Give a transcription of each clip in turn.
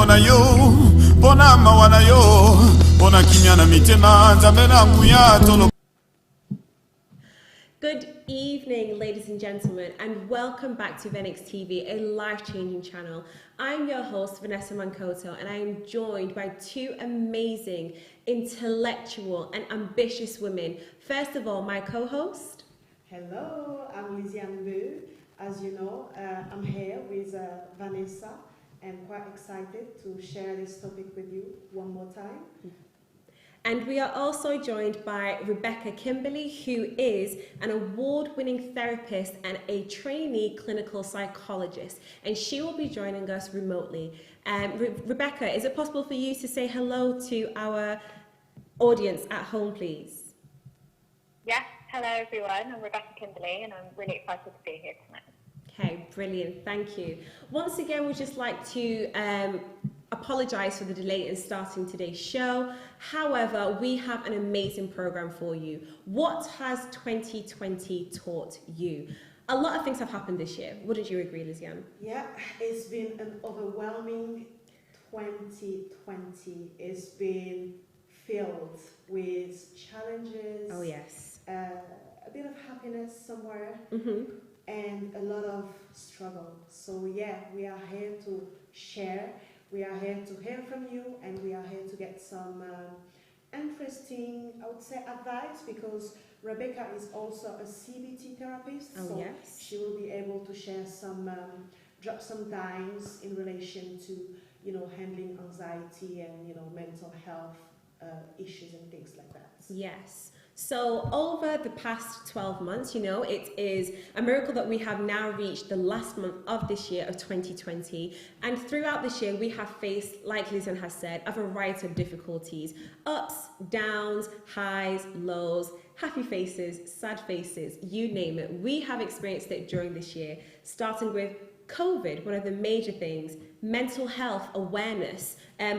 bolingo na yo pona mawana yo pona kimya na mitema nzambe na nguya tolo. Good evening, ladies and gentlemen, and welcome back to Venix TV, a life-changing channel. I'm your host, Vanessa Mankoto, and I am joined by two amazing, intellectual, and ambitious women. First of all, my co-host. Hello, I'm Lyziane Mbu. As you know, I'm here with Vanessa, and quite excited to share this topic with you one more time. And we are also joined by Rebecca Kimberly, who is an award-winning therapist and a trainee clinical psychologist, and she will be joining us remotely. Rebecca, is it possible for you to say hello to our audience at home, please? Yes, hello everyone, I'm Rebecca Kimberly, and I'm really excited to be here tonight. Okay, brilliant, thank you. Once again, we'd just like to apologise for the delay in starting today's show. However, we have an amazing programme for you. What has 2020 taught you? A lot of things have happened this year. Wouldn't you agree, Lyziane? Yeah, it's been an overwhelming 2020. It's been filled with challenges. Oh, yes. A bit of happiness somewhere. Mm-hmm. And a lot of struggle. So yeah, we are here to share. We are here to hear from you, and we are here to get some interesting, I would say, advice, because Rebecca is also a CBT therapist. Oh, so yes. she will be able to share some, drop some dimes in relation to, handling anxiety and, mental health issues and things like that. Yes. So over the past 12 months, it is a miracle that we have now reached the last month of this year of 2020. And throughout this year, we have faced, like Lyziane has said, a variety of difficulties, ups, downs, highs, lows, happy faces, sad faces, you name it. We have experienced it during this year, starting with COVID, one of the major things, mental health awareness,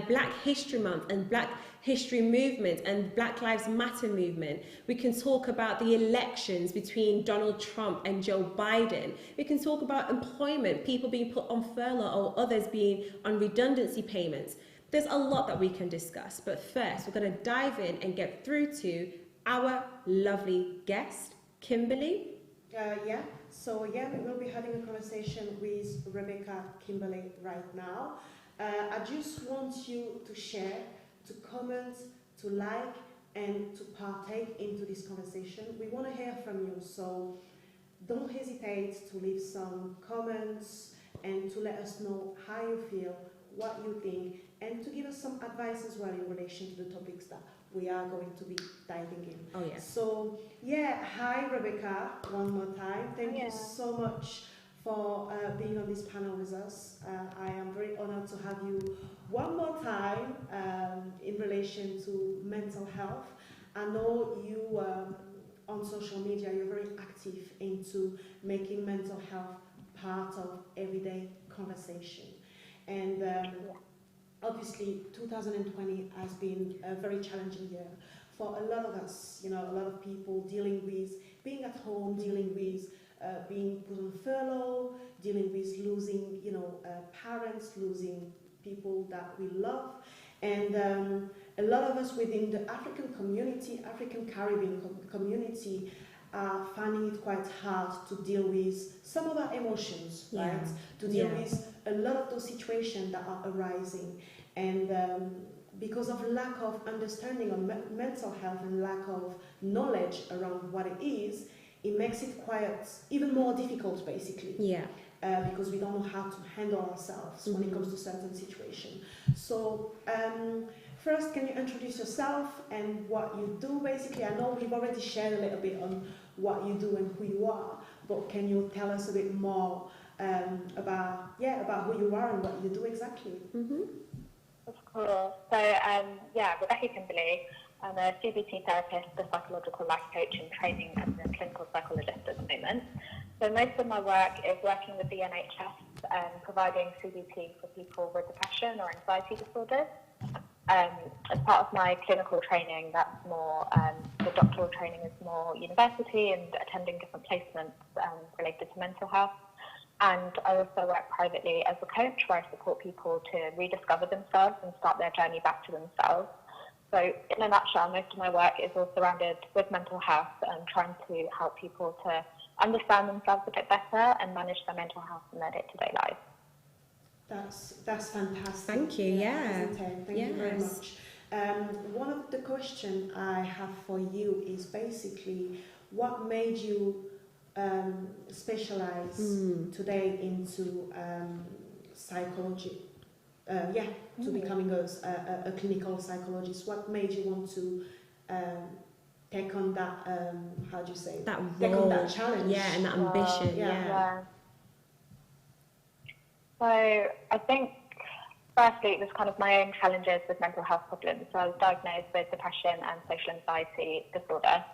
Black History Month and Black History Movement and Black Lives Matter movement. We can talk about the elections between Donald Trump and Joe Biden. We can talk about employment, people being put on furlough or others being on redundancy payments. There's a lot that we can discuss, but first we're going to dive in and get through to our lovely guest, Kimberly. We will be having a conversation with Rebecca Kimberly right now. I just want you to share, to comment, to like, and to partake into this conversation. We want to hear from you, so don't hesitate to leave some comments and to let us know how you feel, what you think, and to give us some advice as well in relation to the topics that we are going to be diving in. Oh, yes. So, hi Rebecca, one more time. Thank you so much for being on this panel with us. I am very honored to have you one more time in relation to mental health. I know you on social media, you're very active into making mental health part of everyday conversation. And obviously 2020 has been a very challenging year for a lot of us, a lot of people dealing with being at home, dealing with being put on furlough, dealing with losing, parents, losing people that we love. And a lot of us within the African community, African Caribbean community, are finding it quite hard to deal with some of our emotions, right? To deal with a lot of those situations that are arising. And because of lack of understanding of mental health and lack of knowledge around what it is, it makes it quite even more difficult, basically. Because we don't know how to handle ourselves when it comes to certain situations. So first, can you introduce yourself and what you do, basically? I know we've already shared a little bit on what you do and who you are, but can you tell us a bit more about who you are and what you do exactly? Of course. So, Rebecca Kimberly. I'm a CBT therapist, a psychological life coach, and training as a clinical psychologist at the moment. So most of my work is working with the NHS and providing CBT for people with depression or anxiety disorders. As part of my clinical training, that's more, the doctoral training is more university and attending different placements related to mental health. And I also work privately as a coach where I support people to rediscover themselves and start their journey back to themselves. So in a nutshell, most of my work is all surrounded with mental health and trying to help people to understand themselves a bit better and manage their mental health in their day-to-day life. That's fantastic. Thank you. Yeah. Thank you very much. One of the questions I have for you is basically what made you specialize today into psychology? To becoming a clinical psychologist. What made you want to take on that? How do you say that role? Take on that challenge? Yeah, and that ambition. Yeah. So I think, firstly, it was kind of my own challenges with mental health problems. So I was diagnosed with depression and social anxiety disorder,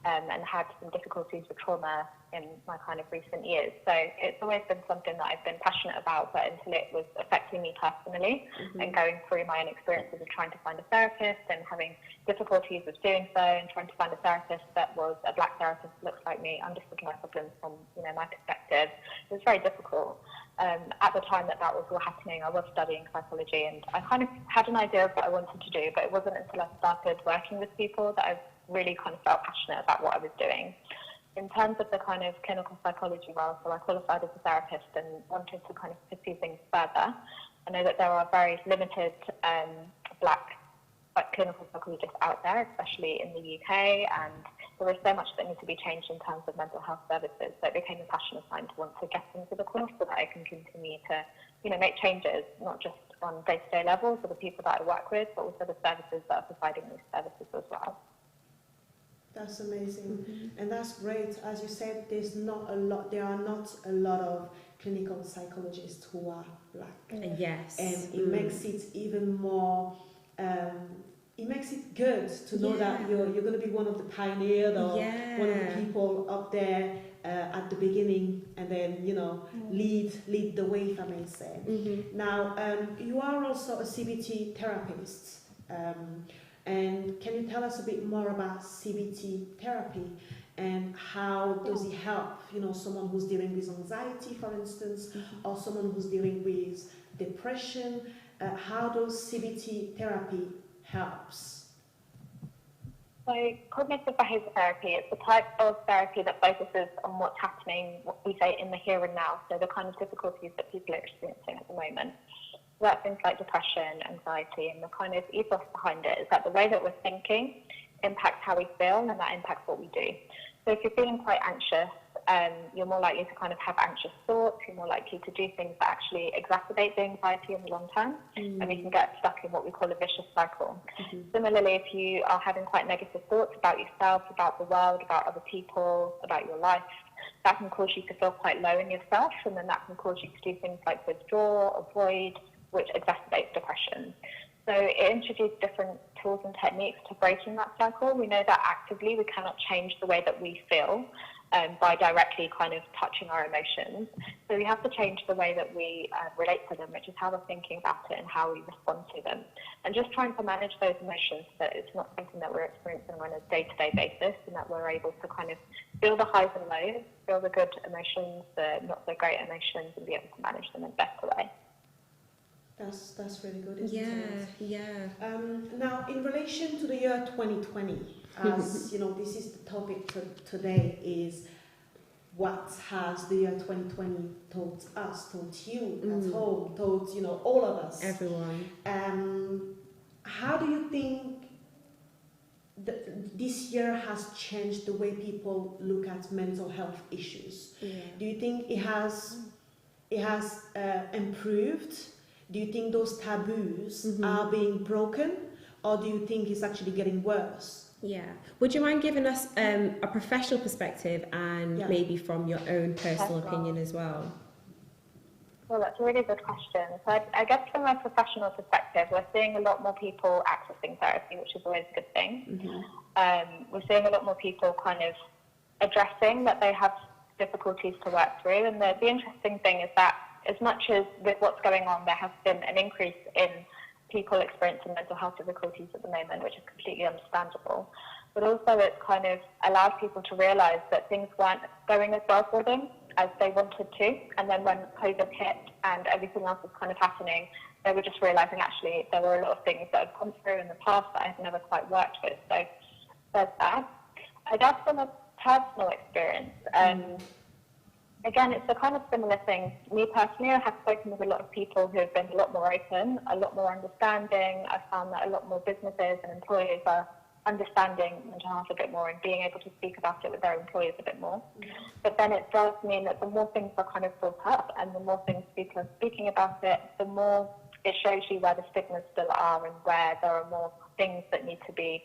and had some difficulties with trauma in my kind of recent years. So it's always been something that I've been passionate about, but until it was affecting me personally and going through my own experiences of trying to find a therapist and having difficulties with doing so and trying to find a therapist that was a black therapist that looks like me, understood my problems from, my perspective. It was very difficult. At the time that was all happening, I was studying psychology and I kind of had an idea of what I wanted to do, but it wasn't until I started working with people that I really kind of felt passionate about what I was doing. In terms of the kind of clinical psychology role, so I qualified as a therapist and wanted to kind of pursue things further. I know that there are very limited black clinical psychologists out there, especially in the UK, and there is so much that needs to be changed in terms of mental health services. So it became a passion of mine to want to get into the course so that I can continue to, make changes, not just on day-to-day levels for the people that I work with, but also the services that are providing these services as well. That's amazing, and that's great. As you said, there are not a lot of clinical psychologists who are black. Yes, and it makes it even more. It makes it good to know that you're going to be one of the pioneers or one of the people up there at the beginning, and then lead the way, if I may say. Now, you are also a CBT therapist. And can you tell us a bit more about CBT therapy and how does it help, someone who's dealing with anxiety, for instance, or someone who's dealing with depression? How does CBT therapy helps? So cognitive behaviour therapy is the type of therapy that focuses on what's happening, what we say, in the here and now, so the kind of difficulties that people are experiencing at the moment. So that's things like depression, anxiety, and the kind of ethos behind it is that the way that we're thinking impacts how we feel, and that impacts what we do. So if you're feeling quite anxious, you're more likely to kind of have anxious thoughts, you're more likely to do things that actually exacerbate the anxiety in the long term, and we can get stuck in what we call a vicious cycle. Similarly, if you are having quite negative thoughts about yourself, about the world, about other people, about your life, that can cause you to feel quite low in yourself, and then that can cause you to do things like withdraw, avoid, which exacerbates depression. So it introduced different tools and techniques to breaking that cycle. We know that actively we cannot change the way that we feel by directly kind of touching our emotions. So we have to change the way that we relate to them, which is how we're thinking about it and how we respond to them. And just trying to manage those emotions so that it's not something that we're experiencing on a day-to-day basis, and that we're able to kind of feel the highs and lows, feel the good emotions, the not so great emotions, and be able to manage them in a better way. That's really good, isn't it? Yeah. Now, in relation to the year 2020, as this is the topic today, is what has the year 2020 taught us, taught you at home, taught all of us, everyone. How do you think this year has changed the way people look at mental health issues? Do you think it has improved? Do you think those taboos are being broken, or do you think it's actually getting worse? Yeah. Would you mind giving us a professional perspective and maybe from your own personal opinion as well? Well, that's a really good question. So I guess from a professional perspective, we're seeing a lot more people accessing therapy, which is always a good thing. We're seeing a lot more people kind of addressing that they have difficulties to work through. And the interesting thing is that as much as with what's going on, there has been an increase in people experiencing mental health difficulties at the moment, which is completely understandable. But also it's kind of allowed people to realise that things weren't going as well for them as they wanted to. And then when COVID hit and everything else was kind of happening, they were just realising actually there were a lot of things that had come through in the past that I had never quite worked with. So there's that. I guess from a personal experience, again, it's a kind of similar thing. Me personally, I have spoken with a lot of people who have been a lot more open, a lot more understanding. I found that a lot more businesses and employers are understanding mental health a bit more and being able to speak about it with their employers a bit more. But then it does mean that the more things are kind of built up and the more things people are speaking about it, the more it shows you where the stigmas still are and where there are more things that need to be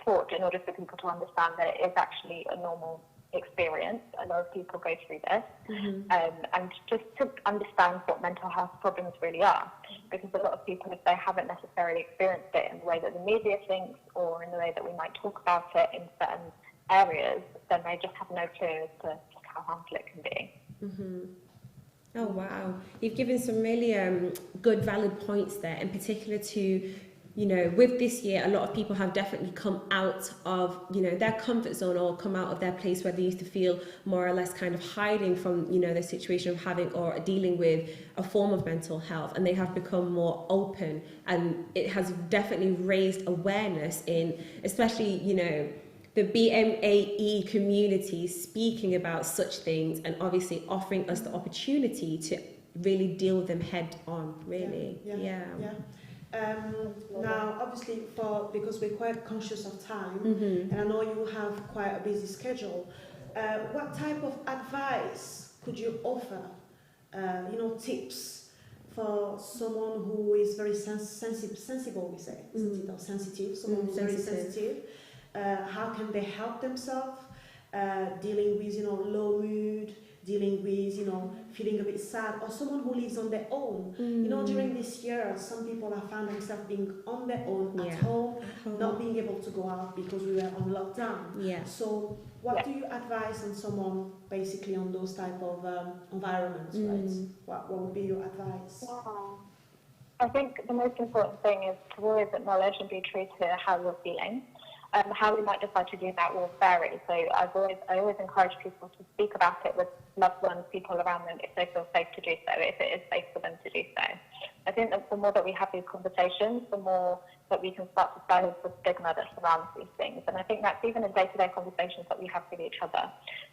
taught in order for people to understand that it is actually a normal experience. A lot of people go through this, and just to understand what mental health problems really are, because a lot of people, if they haven't necessarily experienced it in the way that the media thinks or in the way that we might talk about it in certain areas, then they just have no clue as to just how harmful it can be. Oh wow, you've given some really good valid points there, in particular to, you know, with this year, a lot of people have definitely come out of, you know, their comfort zone, or come out of their place where they used to feel more or less kind of hiding from, you know, the situation of having or dealing with a form of mental health, and they have become more open, and it has definitely raised awareness in, especially, you know, the BMAE community speaking about such things, and obviously offering us the opportunity to really deal with them head on, really. Yeah. Now, obviously, because we're quite conscious of time, and I know you have quite a busy schedule, what type of advice could you offer, you know, tips for someone who is very sensible, we say, isn't it, or sensitive, someone who's very sensitive? How can they help themselves dealing with, you know, low mood, dealing with, you know, feeling a bit sad, or someone who lives on their own. You know, during this year, some people have found themselves being on their own at home, not being able to go out because we were on lockdown. So what do you advise on someone basically on those type of environments, right? What would be your advice? I think the most important thing is to always acknowledge and be true to how you're feeling. How we might decide to do that will vary. So I always encourage people to speak about it with loved ones, people around them, if they feel safe to do so, if it is safe for them to do so. I think that the more that we have these conversations, the more that we can start to silence the stigma that surrounds these things. And I think that's even in day-to-day conversations that we have with each other.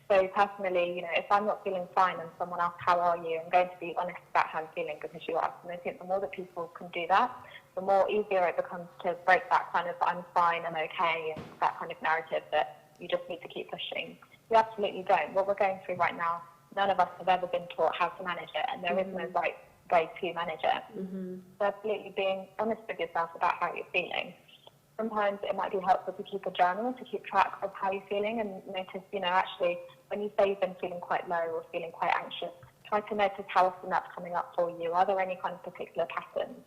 So personally, you know, if I'm not feeling fine and someone asks, how are you? I'm going to be honest about how I'm feeling because you asked. And I think the more that people can do that, the more easier it becomes to break that kind of I'm fine, I'm okay, and that kind of narrative that you just need to keep pushing. You absolutely don't. What we're going through right now, none of us have ever been taught how to manage it, and there is no right way to manage it. So absolutely being honest with yourself about how you're feeling. Sometimes it might be helpful to keep a journal to keep track of how you're feeling and notice, you know, actually when you say you've been feeling quite low or feeling quite anxious, try to notice how often that's coming up for you. Are there any kind of particular patterns?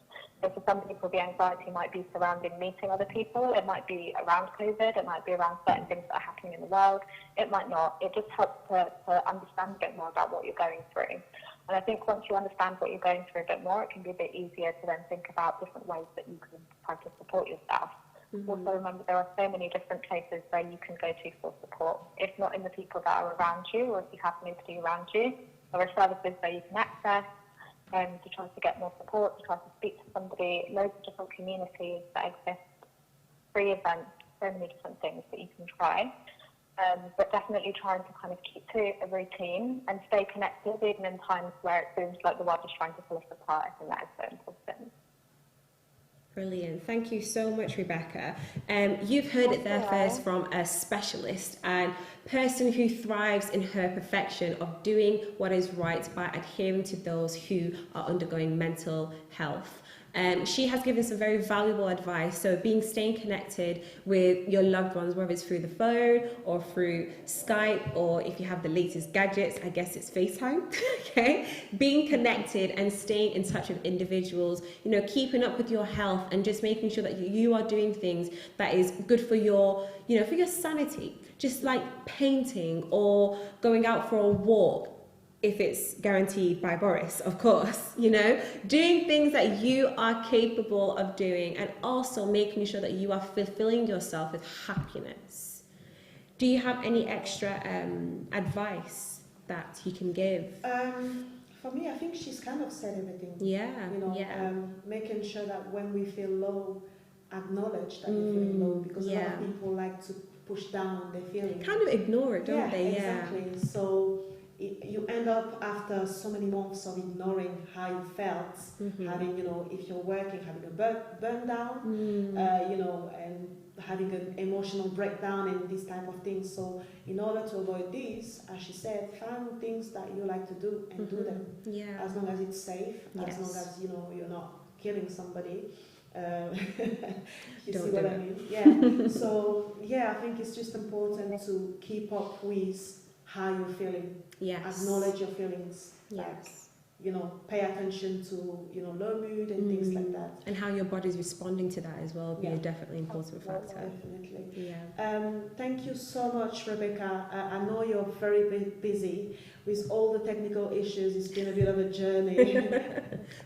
So for some people, the anxiety might be surrounding meeting other people. It might be around COVID. It might be around certain things that are happening in the world. It might not. It just helps to understand a bit more about what you're going through. And I think once you understand what you're going through a bit more, it can be a bit easier to then think about different ways that you can try to support yourself. Also remember, there are so many different places where you can go to for support. If not in the people that are around you, or if you have nobody around you, there are services where you can access to try to get more support, to try to speak to somebody, loads of different communities that exist, free events, so many different things that you can try. But definitely trying to kind of keep to a routine and stay connected even in times where it seems like the world is trying to pull us apart. I think that is so important. Brilliant. Thank you so much, Rebecca. You've heard it there first from a specialist and person who thrives in her perfection of doing what is right by adhering to those who are undergoing mental health. She has given some very valuable advice. So staying connected with your loved ones, whether it's through the phone or through Skype, or if you have the latest gadgets, I guess it's FaceTime, okay? Being connected and staying in touch with individuals, you know, keeping up with your health and just making sure that you are doing things that is good for your, you know, for your sanity. Just like painting or going out for a walk, if it's guaranteed by Boris, of course, you know, doing things that you are capable of doing, and also making sure that you are fulfilling yourself with happiness. Do you have any extra advice that you can give? For me, I think she's kind of said everything. Yeah, You know, making sure that when we feel low, acknowledge that you're feeling low, because a lot of people like to push down their feelings. Kind of ignore it, don't they? Exactly. So you end up after so many months of ignoring how you felt, having, you know, if you're working, having a burn down, you know, and having an emotional breakdown and this type of things. So in order to avoid this, as she said, find things that you like to do and do them. Yeah. As long as it's safe, Yes. as long as, you know, you're not killing somebody. You Don't see what do I it. mean? Yeah. So yeah, I think it's just important to keep up with how you're feeling. Yes. Acknowledge your feelings. Like, Yes. you know, pay attention to, you know, low mood and things like that. And how your body's responding to that as well will be Yeah. a definitely important factor. Definitely. Yeah. Thank you so much, Rebecca. I know you're very busy with all the technical issues. It's been a bit of a journey.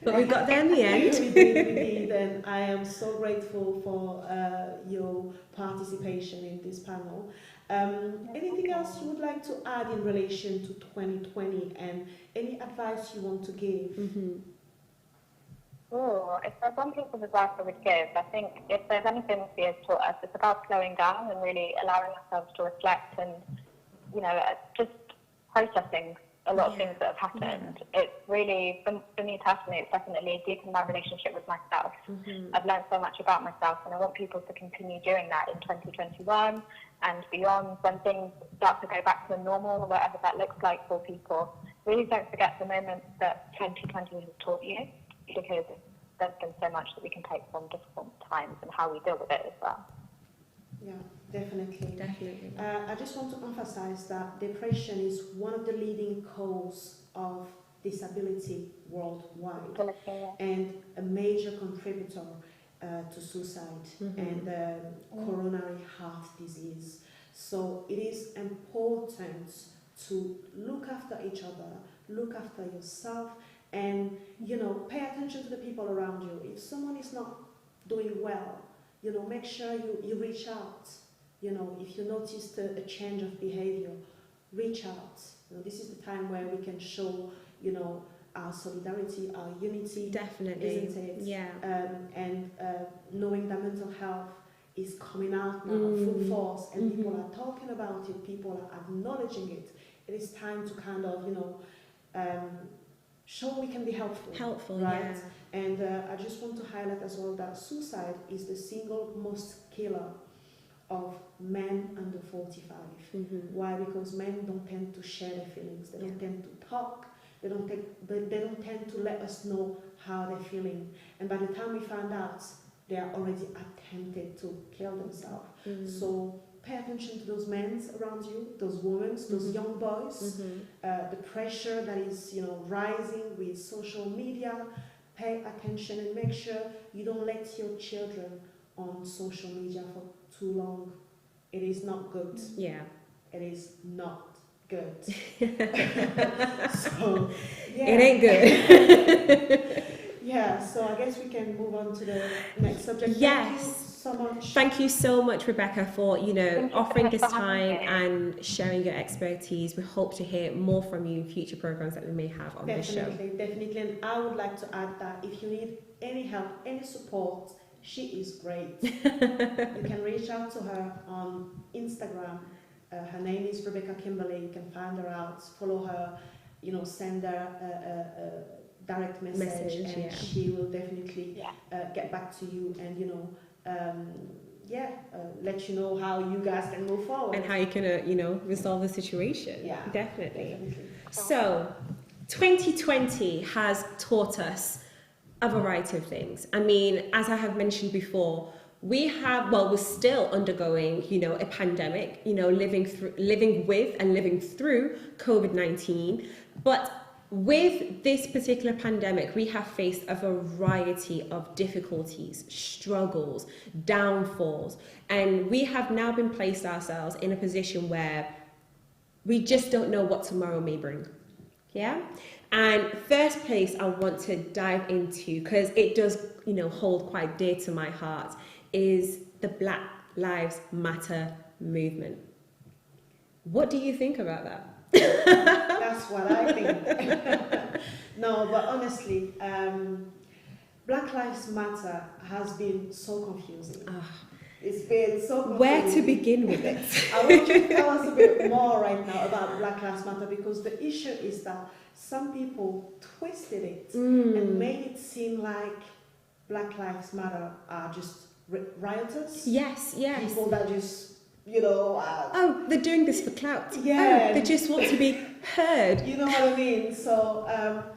But we got there in the end. we did, and I am so grateful for your participation in this panel. Anything else you would like to add in relation to 2020 and any advice you want to give? Oh, if there's one piece of advice I would give, I think if there's anything this year's taught us, it's about slowing down and really allowing ourselves to reflect and, you know, just processing a lot of things that have happened. It's really, for me personally, it's definitely deepened my relationship with myself. I've learned so much about myself, and I want people to continue doing that in 2021 and beyond, when things start to go back to normal, or whatever that looks like for people. Really don't forget the moments that 2020 has taught you, because there's been so much that we can take from difficult times and how we deal with it as well. Yeah, definitely. Definitely. I just want to emphasize that depression is one of the leading causes of disability worldwide and a major contributor to suicide and coronary heart disease. So it is important to look after each other, look after yourself, and, you know, pay attention to the people around you. If someone is not doing well, you know, make sure you reach out. You know, if you notice a change of behavior, reach out. You know, this is the time where we can show, you know, our solidarity, our unity. Definitely. Isn't it? Yeah. And knowing that mental health is coming out now full force, and people are talking about it, people are acknowledging it. It is time to kind of, you know, show we can be helpful. Right? Yeah. And I just want to highlight as well that suicide is the single most killer of men under 45. Why? Because men don't tend to share their feelings. They don't tend to talk. They don't tend to let us know how they're feeling. And by the time we find out, they are already attempted to kill themselves. So pay attention to those men around you, those women, those young boys. The pressure that is, you know, rising with social media. Pay attention and make sure you don't let your children on social media for too long. It is not good. Yeah. It is not good. So, yeah. It ain't good. Yeah, so I guess we can move on to the next subject. Yes. Thank you so much. Thank you so much, Rebecca, for, you know, Thank you offering so this much for time having me. and sharing your expertise. We hope to hear more from you in future programs that we may have on this show. Definitely. And I would like to add that if you need any help, any support, she is great. You can reach out to her on Instagram. Her name is Rebecca Kimberly. You can find her out, follow her, you know, send her a direct message and she will definitely get back to you and, you know, let you know how you guys can move forward. And how you can, you know, resolve the situation. Yeah, definitely. So, 2020 has taught us a variety of things. I mean, as I have mentioned before, we're still undergoing, you know, a pandemic, you know, living with and living through COVID-19. But with this particular pandemic, we have faced a variety of difficulties, struggles, downfalls, and we have now been placed ourselves in a position where we just don't know what tomorrow may bring. Yeah? And first place I want to dive into, because it does, you know, hold quite dear to my heart, is the Black Lives Matter movement. What do you think about that? That's what I think. No, but honestly, Black Lives Matter has been so confusing. It's been so confusing. Where to begin with it? I want you to tell us a bit more right now about Black Lives Matter, because the issue is that some people twisted it and made it seem like Black Lives Matter are just rioters. Yes. People that just, they're doing this for clout. Yeah. They just want to be heard. You know what I mean? So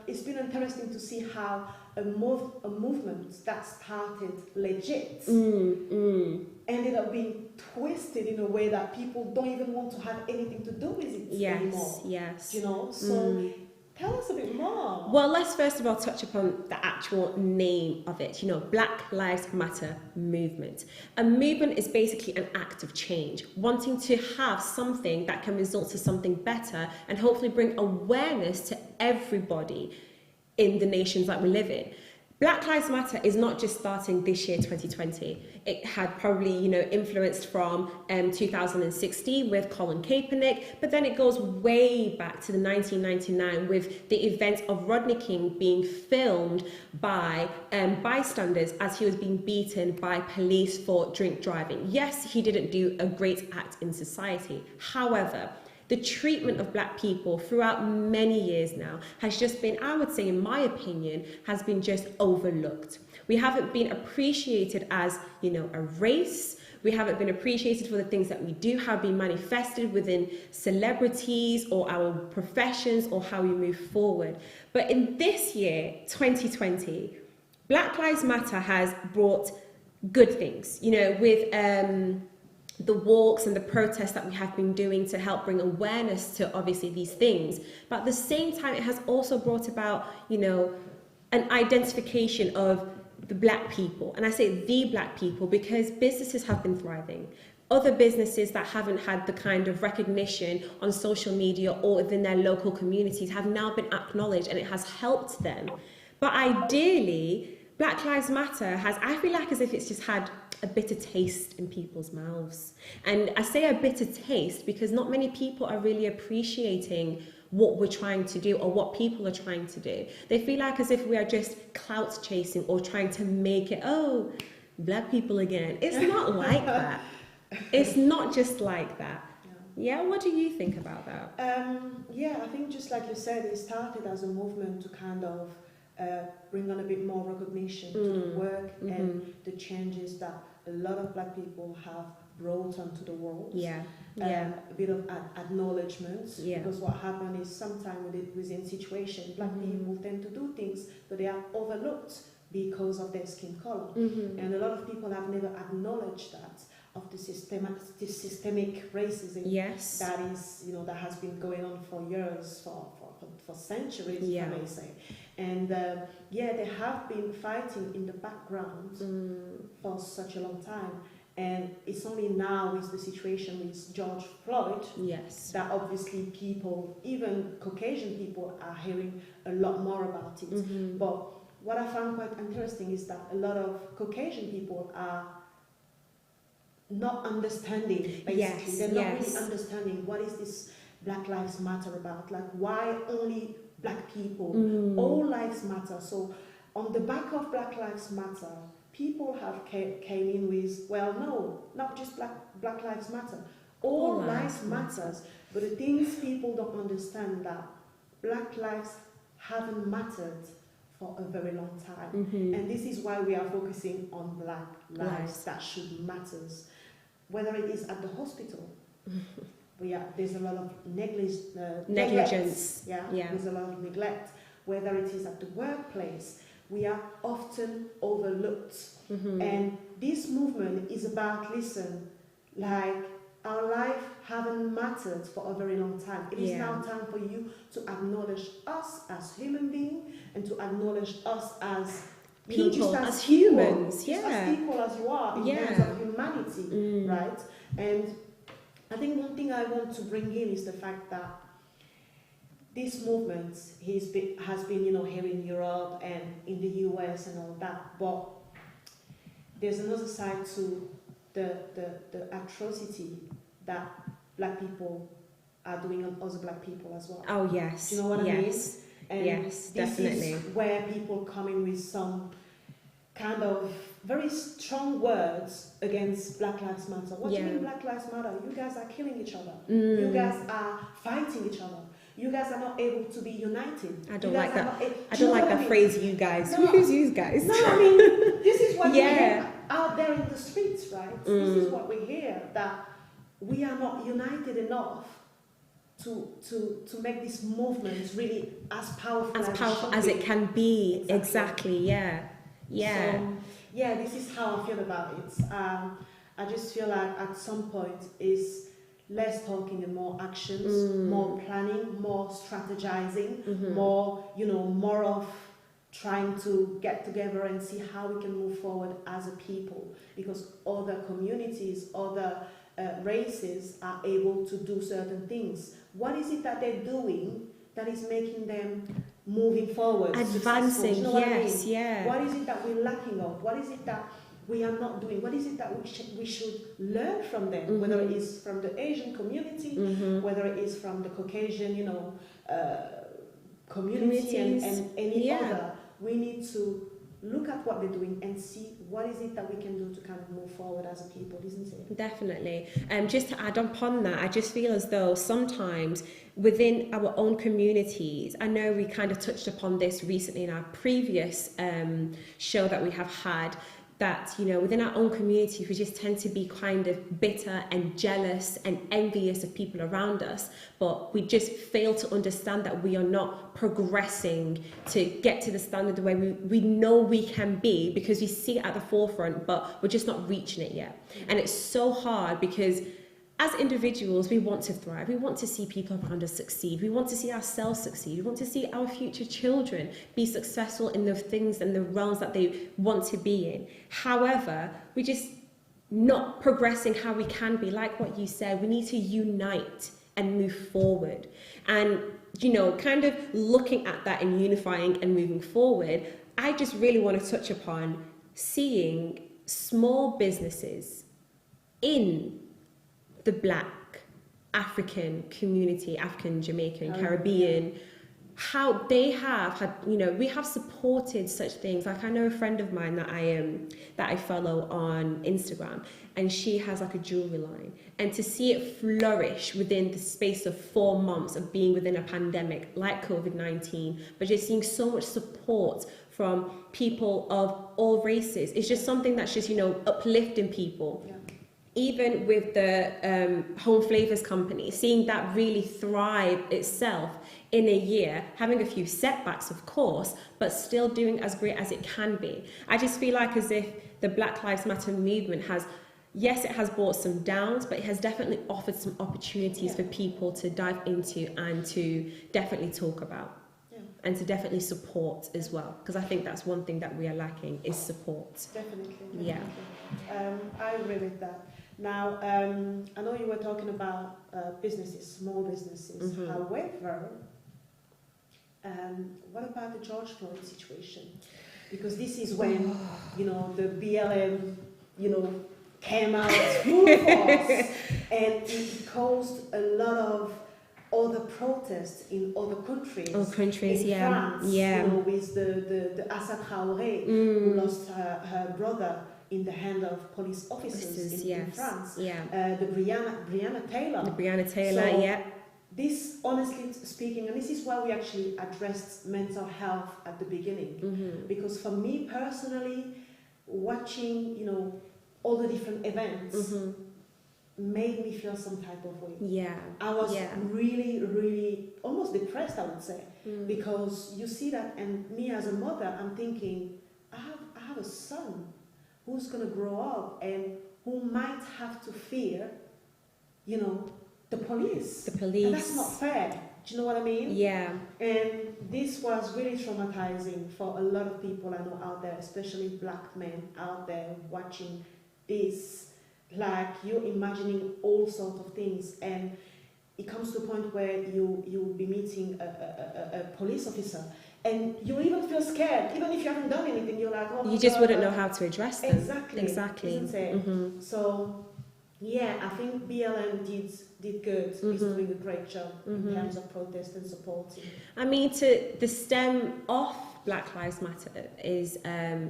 it's been interesting to see how a movement that started legit ended up being twisted in a way that people don't even want to have anything to do with it anymore. Yes. So tell us a bit more. Well, let's first of all touch upon the actual name of it. Black Lives Matter movement. A movement is basically an act of change, wanting to have something that can result to something better and hopefully bring awareness to everybody in the nations that we live in. Black Lives Matter is not just starting this year, 2020. It had probably, influenced from 2016 with Colin Kaepernick, but then it goes way back to the 1999 with the event of Rodney King being filmed by bystanders as he was being beaten by police for drink driving. Yes, he didn't do a great act in society. However, the treatment of black people throughout many years now has just been, I would say, in my opinion, has been just overlooked. We haven't been appreciated as, a race. We haven't been appreciated for the things that we do have been manifested within celebrities or our professions or how we move forward. But in this year, 2020, Black Lives Matter has brought good things, with the walks and the protests that we have been doing to help bring awareness to obviously these things. But at the same time, it has also brought about, an identification of the black people. And I say the black people because businesses have been thriving. Other businesses that haven't had the kind of recognition on social media or within their local communities have now been acknowledged, and it has helped them. But ideally, Black Lives Matter has, I feel like as if it's just had a bitter taste in people's mouths. And I say a bitter taste because not many people are really appreciating what we're trying to do or what people are trying to do. They feel like as if we are just clout chasing or trying to make it, black people again. It's not like that. It's not just like that. Yeah, what do you think about that? I think just like you said, it started as a movement to kind of bring on a bit more recognition to the work and the changes that a lot of black people have brought onto the world. A bit of acknowledgement, because what happened is sometimes within situations, black people tend to do things, but they are overlooked because of their skin color. And a lot of people have never acknowledged that of the systemic racism that is, that has been going on for years, for centuries, I may say. And they have been fighting in the background for such a long time. And it's only now with the situation with George Floyd that obviously people, even Caucasian people, are hearing a lot more about it. But what I found quite interesting is that a lot of Caucasian people are not understanding, basically. They're not really understanding what is this Black Lives Matter about. Like, why only black people? All lives matter. So on the back of Black Lives Matter, people have came in with, well, no, not just Black Lives Matter. All lives matters. But the things people don't understand that black lives haven't mattered for a very long time. And this is why we are focusing on black lives that should matter. Whether it is at the hospital, there's a lot of negligence. There's a lot of neglect. Whether it is at the workplace, we are often overlooked. And this movement is about, our life haven't mattered for a very long time. It is now time for you to acknowledge us as human beings and to acknowledge us as people, as humans, just as equal as you are in terms of humanity, right? And I think one thing I want to bring in is the fact that this movement has been, here in Europe and in the US and all that, but there's another side to the atrocity that black people are doing on other black people as well. Oh yes. Do you know what I mean? And yes, this definitely. is where people come in with some kind of very strong words against Black Lives Matter. What do you mean Black Lives Matter? You guys are killing each other. You guys are fighting each other. You guys are not able to be united. I don't like that. I do don't like that mean? Phrase, you guys. No. Who's you guys? No, I mean, this is what we hear out there in the streets, right? This is what we hear, that we are not united enough to make this movement really as powerful as it can be. Exactly. Yeah. So, this is how I feel about it. I just feel like at some point is less talking and more actions, more planning, more strategizing, more of trying to get together and see how we can move forward as a people, because other communities, other races are able to do certain things. What is it that they're doing that is making them moving forward, advancing? You know Yes, what I mean? What is it that we're lacking of? What is it that we are not doing? What is it that we should learn from them? Whether it is from the Asian community, whether it is from the Caucasian, community and any other, we need to look at what they're doing and see what is it that we can do to kind of move forward as a people, isn't it? Definitely. Just to add upon that, I just feel as though sometimes within our own communities, I know we kind of touched upon this recently in our previous show that we have had, that, within our own community, we just tend to be kind of bitter and jealous and envious of people around us, but we just fail to understand that we are not progressing to get to the standard where we know we can be, because we see it at the forefront, but we're just not reaching it yet. And it's so hard because as individuals, we want to thrive. We want to see people around us succeed. We want to see ourselves succeed. We want to see our future children be successful in the things and the realms that they want to be in. However, we're just not progressing how we can be. Like what you said, we need to unite and move forward. And, kind of looking at that and unifying and moving forward, I just really want to touch upon seeing small businesses in the Black African community, African, Jamaican, Caribbean, how they have had, we have supported such things. Like, I know a friend of mine that I follow on Instagram, and she has like a jewelry line, and to see it flourish within the space of 4 months of being within a pandemic like COVID-19, but just seeing so much support from people of all races, it's just something that's just, uplifting people. Yeah. Even with the Home Flavors company, seeing that really thrive itself in a year, having a few setbacks, of course, but still doing as great as it can be. I just feel like as if the Black Lives Matter movement it has brought some downs, but it has definitely offered some opportunities for people to dive into and to definitely talk about. And to definitely support as well, because I think that's one thing that we are lacking is support. Definitely. Yeah. I agree with that. Now, I know you were talking about businesses, small businesses. However, what about the George Floyd situation? Because this is when, the BLM, came out full force, and it caused a lot of other protests in other countries. Oh, countries, in France, with the Assa Traoré, who lost her brother in the hand of police officers in France. The Breonna Taylor. So, this, honestly speaking, and this is why we actually addressed mental health at the beginning, because for me personally, watching, all the different events made me feel some type of way. I was really, really almost depressed, I would say, because you see that, and me as a mother, I'm thinking, I have a son who's going to grow up and who might have to fear, the police. And that's not fair. Do you know what I mean? Yeah. And this was really traumatizing for a lot of people I know out there, especially Black men out there watching this. Like, you're imagining all sorts of things, and it comes to a point where you'll be meeting a police officer, and you even feel scared, even if you haven't done anything. You're like, oh, you just wouldn't know how to address them. Exactly. Isn't it? So Yeah, I think BLM did good. It's doing a great job in terms of protest and supporting. I mean, to the stem off Black Lives Matter is,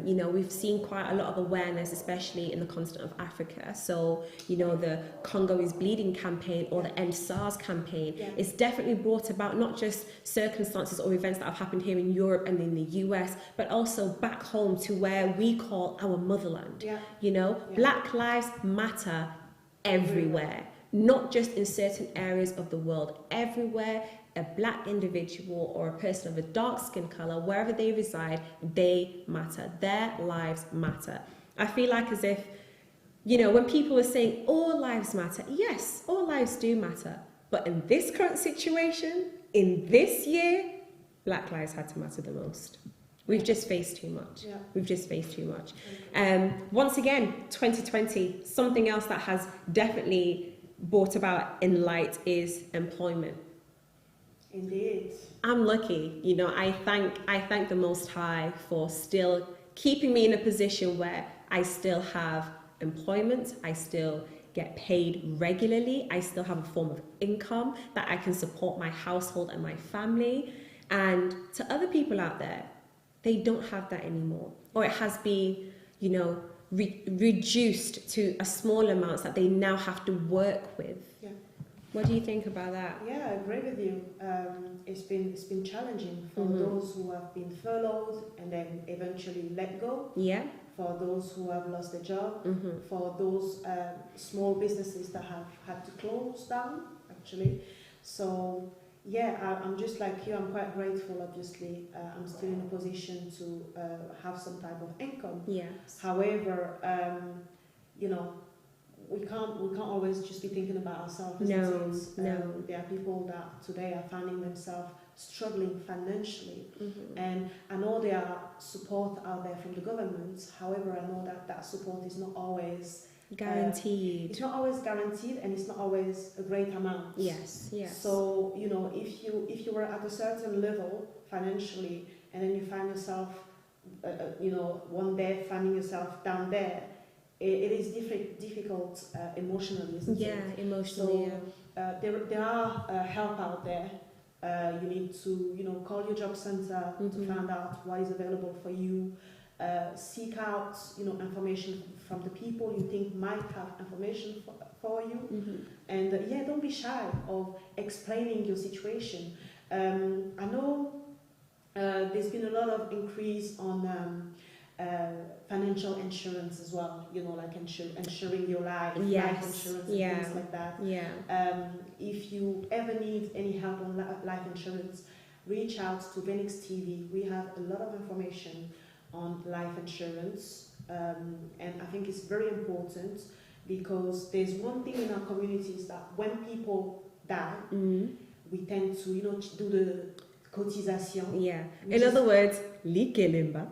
you know, we've seen quite a lot of awareness, especially in the continent of Africa. So, you know, the Congo is Bleeding campaign or the End SARS campaign, it's definitely brought about not just circumstances or events that have happened here in Europe and in the US, but also back home to where we call our motherland. You know, Black Lives Matter everywhere, not just in certain areas of the world, everywhere. A black individual or a person of a dark skin color, wherever they reside, they matter. Their lives matter. I feel like as if, you know, when people are saying all lives matter, yes, all lives do matter. But in this current situation, in this year, Black lives had to matter the most. We've just faced too much. We've just faced too much. Once again, 2020, something else that has definitely brought about in light is employment. Indeed. I'm lucky, you know, I thank the Most High for still keeping me in a position where I still have employment, I still get paid regularly, I still have a form of income that I can support my household and my family. And to other people out there, they don't have that anymore, or it has been, you know, reduced to a small amount that they now have to work with. What do you think about that? Yeah, I agree with you. It's been challenging for those who have been furloughed and then eventually let go. For those who have lost their job. For those small businesses that have had to close down, actually. So yeah, I'm just like you. I'm quite grateful. Obviously, I'm still in a position to have some type of income. However, you know, we can't always just be thinking about ourselves. No. There are people that today are finding themselves struggling financially, and I know there are support out there from the government. However, I know that support is not always guaranteed. It's not always guaranteed, and it's not always a great amount. So you know, if you were at a certain level financially, and then you find yourself, you know, one day finding yourself down there. It is difficult emotionally, isn't it? Yeah, emotionally. So, there are help out there. You need to, you know, call your job center to find out what is available for you. Seek out, you know, information from the people you think might have information for you. And yeah, don't be shy of explaining your situation. I know there's been a lot of increase on financial insurance as well, you know, like insuring your life insurance and things like that. If you ever need any help on life insurance, reach out to Phoenix TV. We have a lot of information on life insurance, and I think it's very important because there's one thing in our communities that when people die, we tend to, you know, do the cotisation. In other words, likelimba.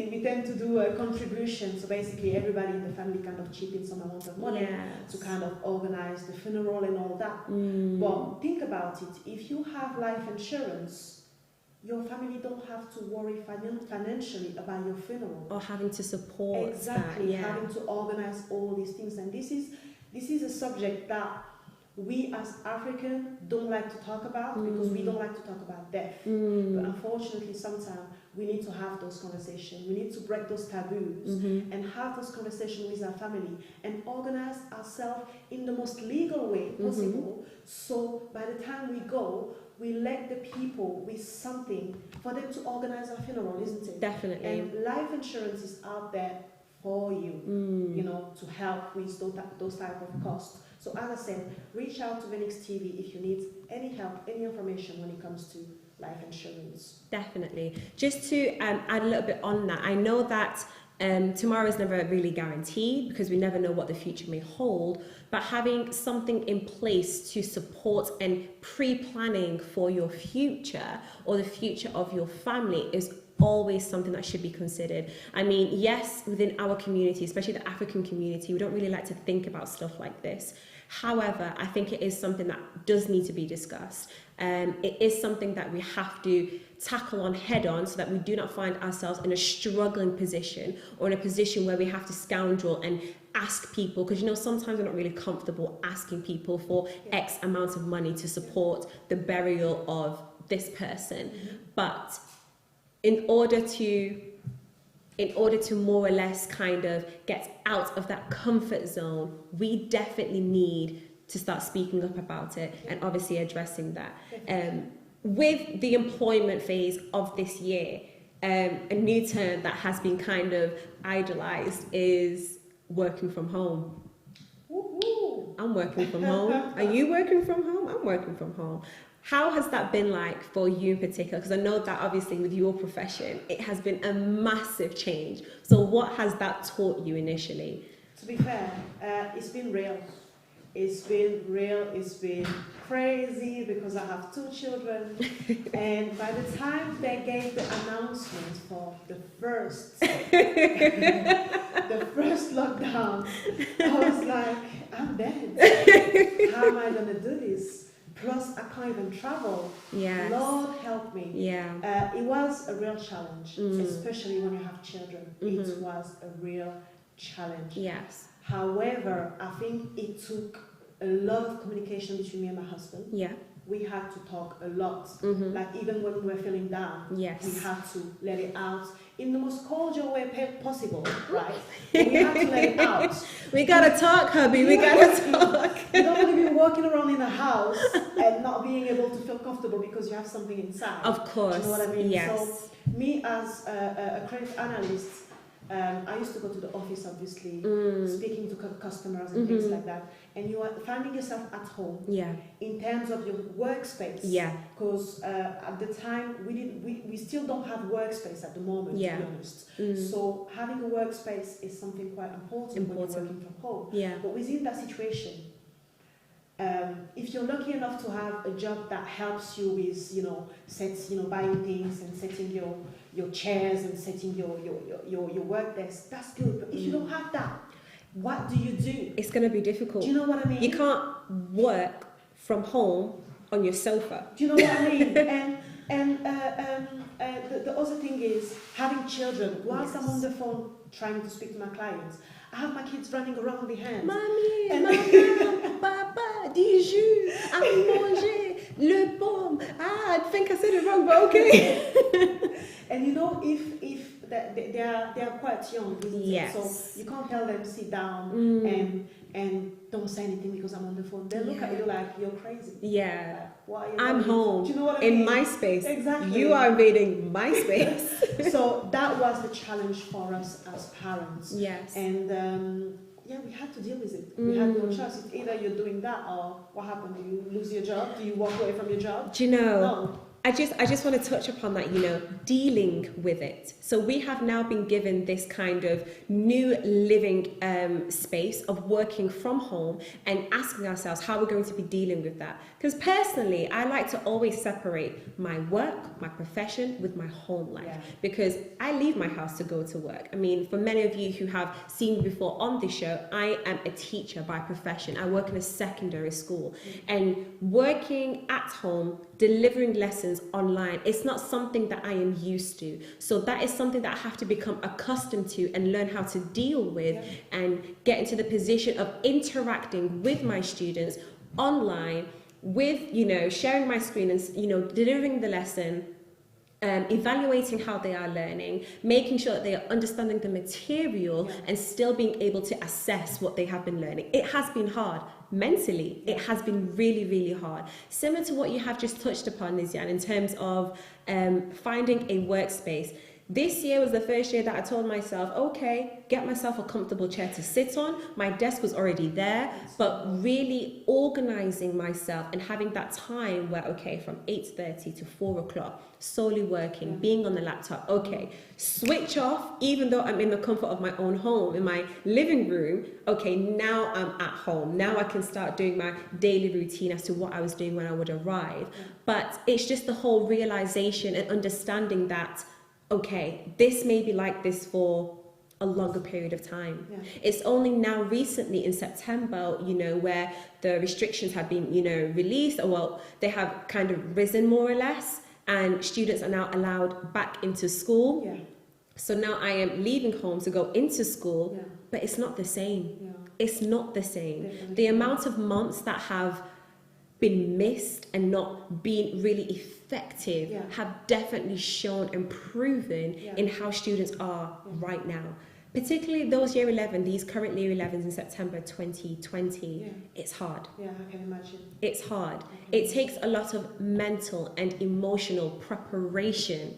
We tend to do a contribution. So basically, everybody in the family kind of chip in some amount of money to kind of organize the funeral and all that. But think about it. If you have life insurance, your family don't have to worry financially about your funeral or having to support having to organize all these things. And this is a subject that we as Africans don't like to talk about because we don't like to talk about death. But unfortunately, sometimes we need to have those conversations. We need to break those taboos and have those conversations with our family and organize ourselves in the most legal way possible. So by the time we go, we let the people with something for them to organize our funeral, isn't it? Definitely. And life insurance is out there for you, you know, to help with those type of costs. So as I said, reach out to Phoenix TV if you need any help, any information when it comes to life insurance. Definitely. Just to add a little bit on that, I know that tomorrow is never really guaranteed because we never know what the future may hold, but having something in place to support and pre-planning for your future or the future of your family is always something that should be considered. I mean, yes, within our community, especially the African community, we don't really like to think about stuff like this. However, I think it is something that does need to be discussed. It is something that we have to tackle on head on, so that we do not find ourselves in a struggling position, or in a position where we have to scoundrel and ask people, because sometimes we're not really comfortable asking people for X amount of money to support the burial of this person. But in order to more or less kind of get out of that comfort zone, we definitely need to start speaking up about it and obviously addressing that. With the employment phase of this year, a new term that has been kind of idolized is working from home. Woo-hoo. I'm working from home. Are you working from home? I'm working from home. How has that been like for you in particular? Because I know that obviously with your profession, it has been a massive change. So what has that taught you initially? To be fair, it's been real. It's been real, it's been crazy, because I have 2 children. And by the time they gave the announcement for the first lockdown, I was like, I'm dead. How am I going to do this? Plus, I can't even travel. Yes. Lord help me. Yeah. It was a real challenge, especially when you have children. It was a real challenge. Yes. However, I think it took a lot of communication between me and my husband. Yeah. We had to talk a lot. Like even when we were feeling down, Yes. we had to let it out in the most cordial way possible, right? We had to let it out. We gotta talk, hubby. We gotta talk. You don't want to be walking around in a house and not being able to feel comfortable because you have something inside. Of course. Do you know what I mean? Yes. So me as a credit analyst, I used to go to the office, obviously, speaking to customers and things like that. And you are finding yourself at home. Yeah. In terms of your workspace. Yeah. Because at the time, we still don't have workspace at the moment, Yeah. to be honest. So having a workspace is something quite important when you're working from home. Yeah. But within that situation, if you're lucky enough to have a job that helps you with, buying things and setting your chairs and setting your work desk, that's good. But if you don't have that, what do you do? It's going to be difficult. Do you know what I mean? You can't work from home on your sofa. Do you know what I mean? And the other thing is having children. Whilst I'm on the phone trying to speak to my clients, I have my kids running around behind. Mamie, And maman, papa, dis jus, à manger, le pomme. Ah, I think I said it wrong, but okay. And if they are quite young, isn't Yes. it? So you can't tell them sit down and don't say anything because I'm on the phone. They look at you like you're crazy. Yeah. Why are you I'm home. Do you know what I in mean? my space. Exactly. You are invading my space. So that was the challenge for us as parents. Yes. And we had to deal with it. We had no choice. It's either you're doing that or what happened? Do you lose your job? Do you walk away from your job? Do you know? No. I just want to touch upon that, dealing with it. So we have now been given this kind of new living space of working from home and asking ourselves how we're going to be dealing with that. Because personally, I like to always separate my work, my profession with my home life. Yeah. Because I leave my house to go to work. I mean, for many of you who have seen me before on this show, I am a teacher by profession. I work in a secondary school. And working at home, delivering lessons online, it's not something that I am used to. So that is something that I have to become accustomed to and learn how to deal with and get into the position of interacting with my students online with, sharing my screen and, delivering the lesson, evaluating how they are learning, making sure that they are understanding the material and still being able to assess what they have been learning. It has been hard. Mentally, it has been really, really hard. Similar to what you have just touched upon, Lyziane, in terms of finding a workspace. This year was the first year that I told myself, okay, get myself a comfortable chair to sit on. My desk was already there, but really organizing myself and having that time where, okay, from 8:30 to 4 o'clock, solely working, being on the laptop, okay, switch off, even though I'm in the comfort of my own home, in my living room, okay, now I'm at home. Now I can start doing my daily routine as to what I was doing when I would arrive. But it's just the whole realization and understanding that okay, this may be like this for a longer period of time. Yeah. It's only now recently in September, you know, where the restrictions have been, you know, released, or well, they have kind of risen more or less, and students are now allowed back into school. Yeah. So now I am leaving home to go into school, Yeah. but it's not the same. Yeah. It's not the same. Definitely. The amount of months that have been missed and not been really effective Yeah. have definitely shown and proven Yeah. in how students are Yeah. right now. Particularly those year 11, these current year 11s in September 2020, Yeah. it's hard. Yeah, I can imagine. It's hard. Okay. It takes a lot of mental and emotional preparation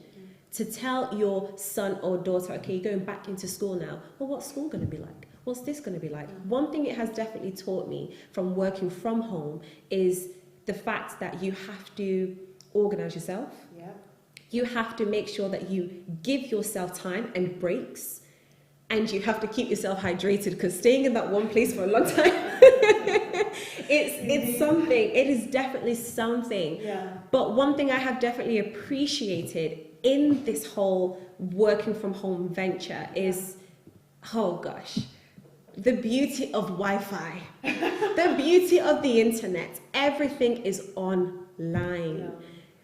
to tell your son or daughter, okay, you're going back into school now. Well, what's school going to be like? What's this going to be like? Yeah. One thing it has definitely taught me from working from home is the fact that you have to organize yourself. Yeah. You have to make sure that you give yourself time and breaks, and you have to keep yourself hydrated, because staying in that one place for a long time, it's something. It is definitely something. Yeah. But one thing I have definitely appreciated in this whole working from home venture is, oh gosh, the beauty of Wi-Fi, the beauty of the internet. Everything is online. Yeah.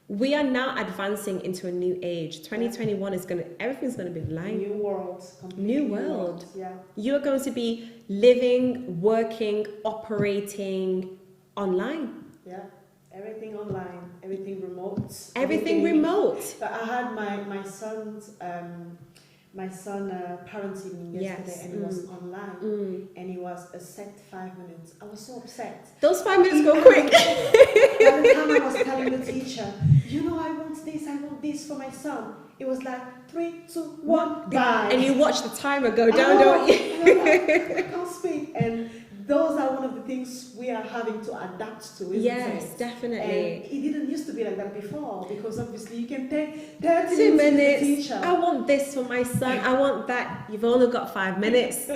We are now advancing into a new age. 2021 is everything's gonna be online. New world. Completely New world. Yeah. You are going to be living, working, operating online. Yeah. Everything online. Everything remote. Everything remote. But I had my son's parents evening yesterday, Yes. and it was online, Mm. and it was a set 5 minutes. I was so upset. Those 5 minutes go quick. By the time I was telling the teacher, you know, I want this for my son. It was like 3, 2, 1, bye. And you watch the timer go down, don't you? I can't speak. And those are one of the things we are having to adapt to, isn't Yes, it? definitely. And it didn't used to be like that before, because obviously you can take 30 2 minutes with the minutes. teacher. I want this for my son. I want that. You've only got 5 minutes.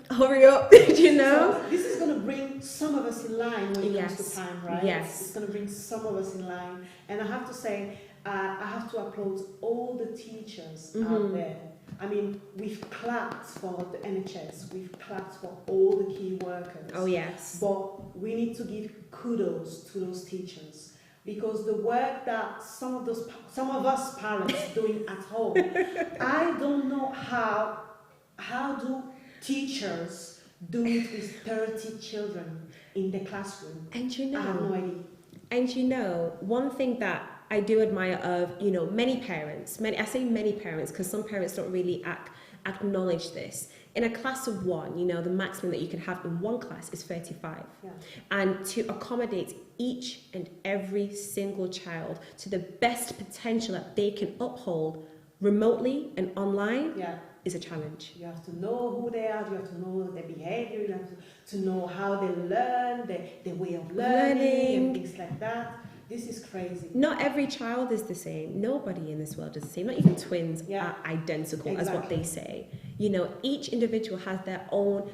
Hurry up, you know? So this is going to bring some of us in line when it Yes. comes to time, right? Yes. It's going to bring some of us in line. And I have to say, I have to applaud all the teachers out there. I mean, we've clapped for the NHS, we've clapped for all the key workers. Oh, yes. But we need to give kudos to those teachers, because the work that some of us parents doing at home, I don't know how do teachers do it with 30 children in the classroom. And you I have no know, idea. and you know, one thing that I do admire of, you know, many parents, I say many parents because some parents don't really acknowledge this. In a class of 1, you know, the maximum that you can have in one class is 35. Yeah. And to accommodate each and every single child to the best potential that they can uphold remotely and online Yeah. is a challenge. You have to know who they are, you have to know their behavior, you have to know how they learn, their way of learning and things like that. This is crazy. Not every child is the same. Nobody in this world is the same. Not even twins Yeah. are identical, as what Exactly. they say. You know, each individual has their own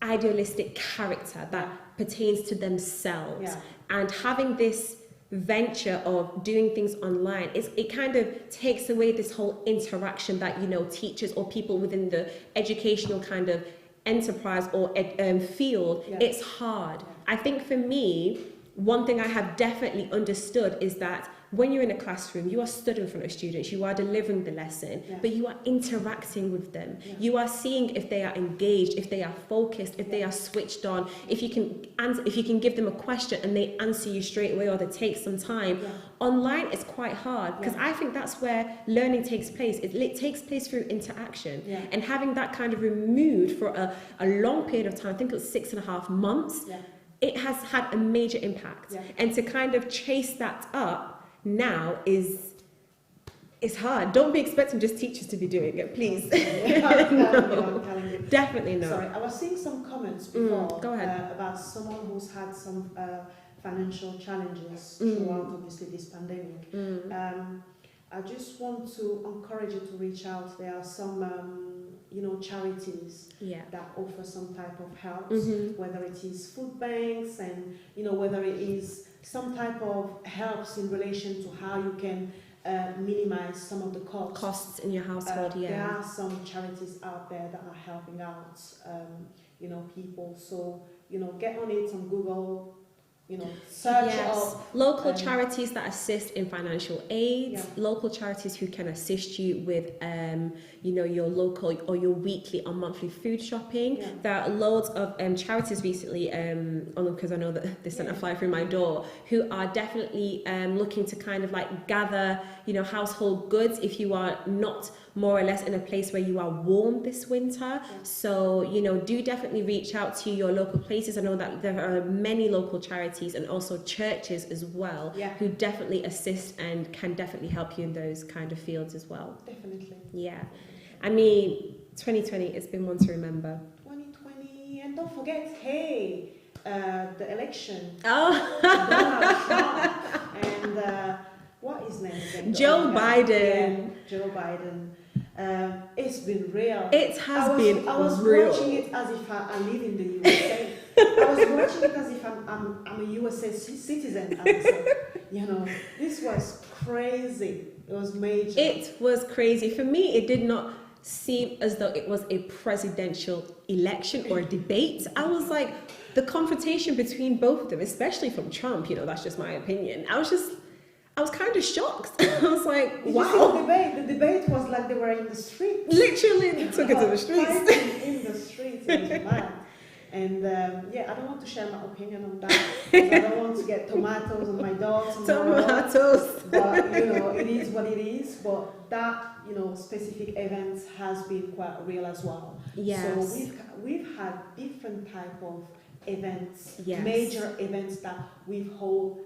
idealistic character that pertains to themselves. Yeah. And having this venture of doing things online, it kind of takes away this whole interaction that, you know, teachers or people within the educational kind of enterprise or field, Yeah. it's hard. I think for me, one thing I have definitely understood is that when you're in a classroom, you are stood in front of students, you are delivering the lesson, Yeah. but you are interacting with them. Yeah. You are seeing if they are engaged, if they are focused, if they are switched on, if you can give them a question and they answer you straight away or they take some time. Yeah. Online, it's quite hard because Yeah. I think that's where learning takes place. It takes place through interaction. Yeah. And having that kind of removed for a long period of time, I think it was 6.5 months, Yeah. it has had a major impact. Yeah. And to kind of chase that up now is hard. Don't be expecting just teachers to be doing it, please. I'm telling you. Definitely not. Sorry, I was seeing some comments before go ahead. About someone who's had some financial challenges Mm. throughout, obviously, this pandemic. I just want to encourage you to reach out. There are some, charities Yeah. that offer some type of help, Mhm. whether it is food banks and, whether it is some type of helps in relation to how you can minimize some of the costs in your household. There are some charities out there that are helping out, people. So, get on it on Google. Search up local charities that assist in financial aid, local charities who can assist you with your local or your weekly or monthly food shopping. There are loads of charities recently, because I know that they sent a flyer through my door, who are definitely looking to kind of like gather household goods if you are not more or less in a place where you are warm this winter. So, do definitely reach out to your local places. I know that there are many local charities and also churches as well who definitely assist and can definitely help you in those kind of fields as well. Definitely. Yeah. I mean, 2020, it's been one to remember. 2020, and don't forget, the election. Oh. Donald Trump and what is his name again? Joe Biden. Joe Biden. It's been real. It has been I was real. watching it as if I live in the USA. I was watching it as if I'm a USA citizen. This was crazy. It was major. It was crazy. For me, it did not seem as though it was a presidential election or a debate. I was like, the confrontation between both of them, especially from Trump, that's just my opinion. I was kind of shocked. I was like, Did wow. You see the debate was like they were in the street. Literally, they took it to the streets. In the streets, it was mad. And I don't want to share my opinion on that. I don't want to get tomatoes on my dogs. Tomatoes. But, it is what it is. But that, specific event has been quite real as well. Yes. So we've had different type of events, major events that we've all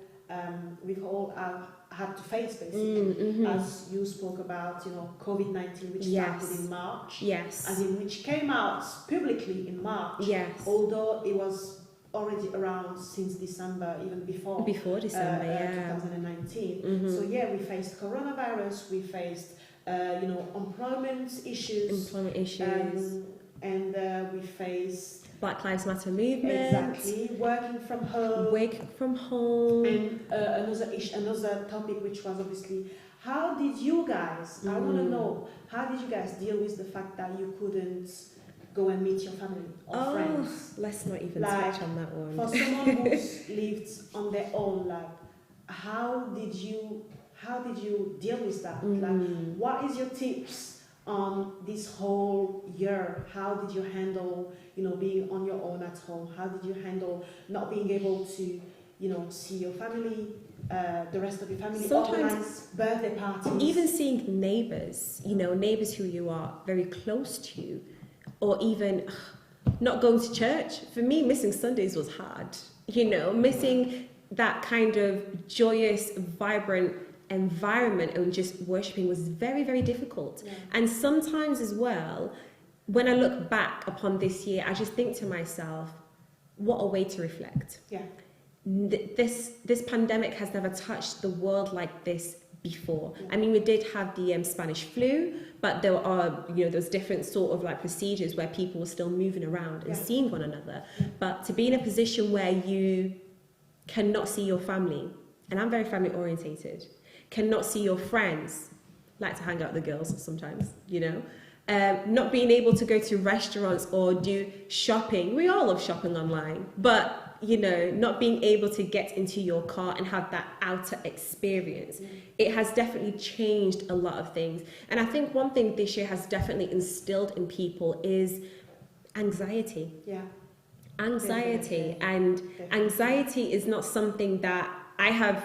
had to face, basically, as you spoke about, COVID-19, which started in March, which came out publicly in March, although it was already around since December, even before December, 2019. So we faced coronavirus, we faced employment issues, and we faced Black Lives Matter movement. Exactly, working from home. And another topic, which was obviously, how did you guys, I want to know, how did you guys deal with the fact that you couldn't go and meet your family or friends? Let's not even touch on that one. For someone who's lived on their own, how did you deal with that? What is your tips on this whole year? How did you handle, being on your own at home? How did you handle not being able to, see your family, the rest of your family, organize birthday parties? Even seeing neighbours, neighbours who you are very close to, or even not going to church. For me, missing Sundays was hard. Missing that kind of joyous, vibrant environment and just worshipping was very, very difficult. And sometimes as well, when I look back upon this year, I just think to myself, what a way to reflect. This pandemic has never touched the world like this before. I mean, we did have the Spanish flu, but there are, there's different sort of procedures where people were still moving around and seeing one another. But to be in a position where you cannot see your family, and I'm very family orientated, cannot see your friends, like to hang out with the girls sometimes, not being able to go to restaurants or do shopping. We all love shopping online, but not being able to get into your car and have that outer experience. It has definitely changed a lot of things. And I think one thing this year has definitely instilled in people is anxiety. Anxiety. And anxiety is not something that I have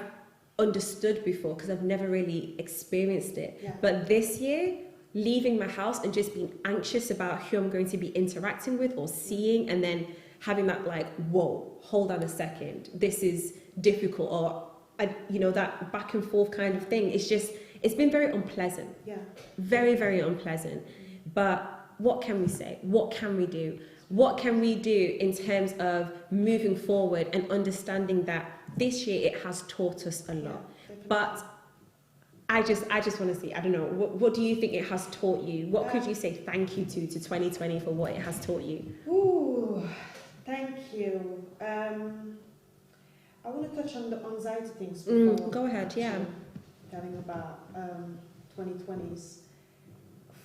understood before because I've never really experienced it. But this year, leaving my house and just being anxious about who I'm going to be interacting with or seeing, and then having that whoa, hold on a second, this is difficult, or that back and forth kind of thing. It's been very unpleasant. Very, very unpleasant. But what can we say? What can we do? What can we do in terms of moving forward and understanding that this year it has taught us a lot? But I just want to see, I don't know, what do you think it has taught you? What could you say thank you to 2020 for what it has taught you? Ooh, thank you. I want to touch on the anxiety things before. Go ahead, telling about 2020s.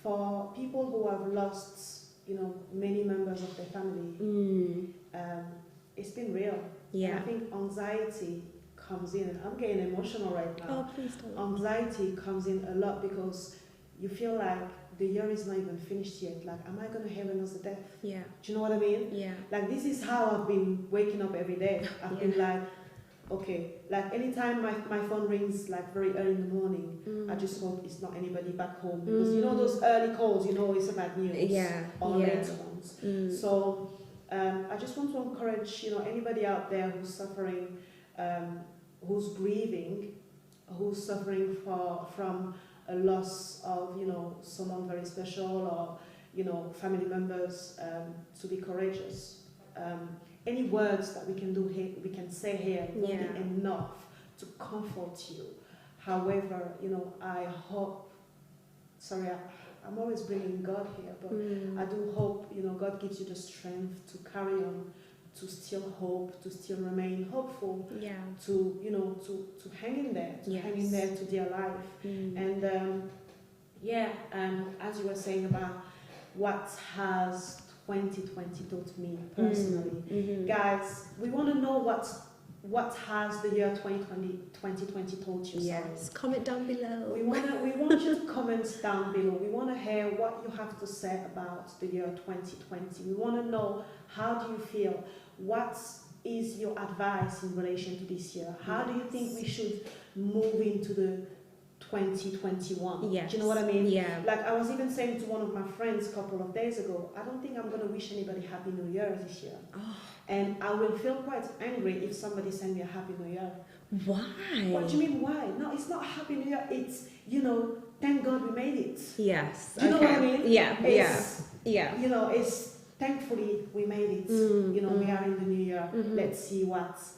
For people who have lost, many members of their family, it's been real. Yeah. And I think anxiety comes in, and I'm getting emotional right now. Oh, please don't. Anxiety comes in a lot because you feel like the year is not even finished yet. Like, am I going to have another death? Yeah. Do you know what I mean? Yeah. Like, this is how I've been waking up every day. I've been like, okay, like anytime my phone rings like very early in the morning, I just hope it's not anybody back home, because those early calls, it's about news or later ones. So I just want to encourage anybody out there who's suffering, who's grieving, who's suffering from a loss of someone very special, or family members, to be courageous. Any words that we can do here, we can say here, will be enough to comfort you. However, I hope, I'm always bringing God here, but I do hope, God gives you the strength to carry on, to still hope, to still remain hopeful, to to hang in there, hang in there to dear life. And as you were saying about what has 2020 taught me personally, guys, we want to know what has the year 2020 taught you. Yes, comment down below. We want you to comment down below. We want to hear what you have to say about the year 2020. We want to know, how do you feel? What is your advice in relation to this year? How do you think we should move into the 2021? Yes. Do you know what I mean? Yeah. Like, I was even saying to one of my friends a couple of days ago, I don't think I'm going to wish anybody Happy New Year this year. Oh. And I will feel quite angry if somebody sends me a Happy New Year. Why? What do you mean, why? No, it's not Happy New Year. It's, thank God we made it. Yes. Do you know what I mean? Yeah. Yeah. It's thankfully we made it. We are in the new year. Let's see what's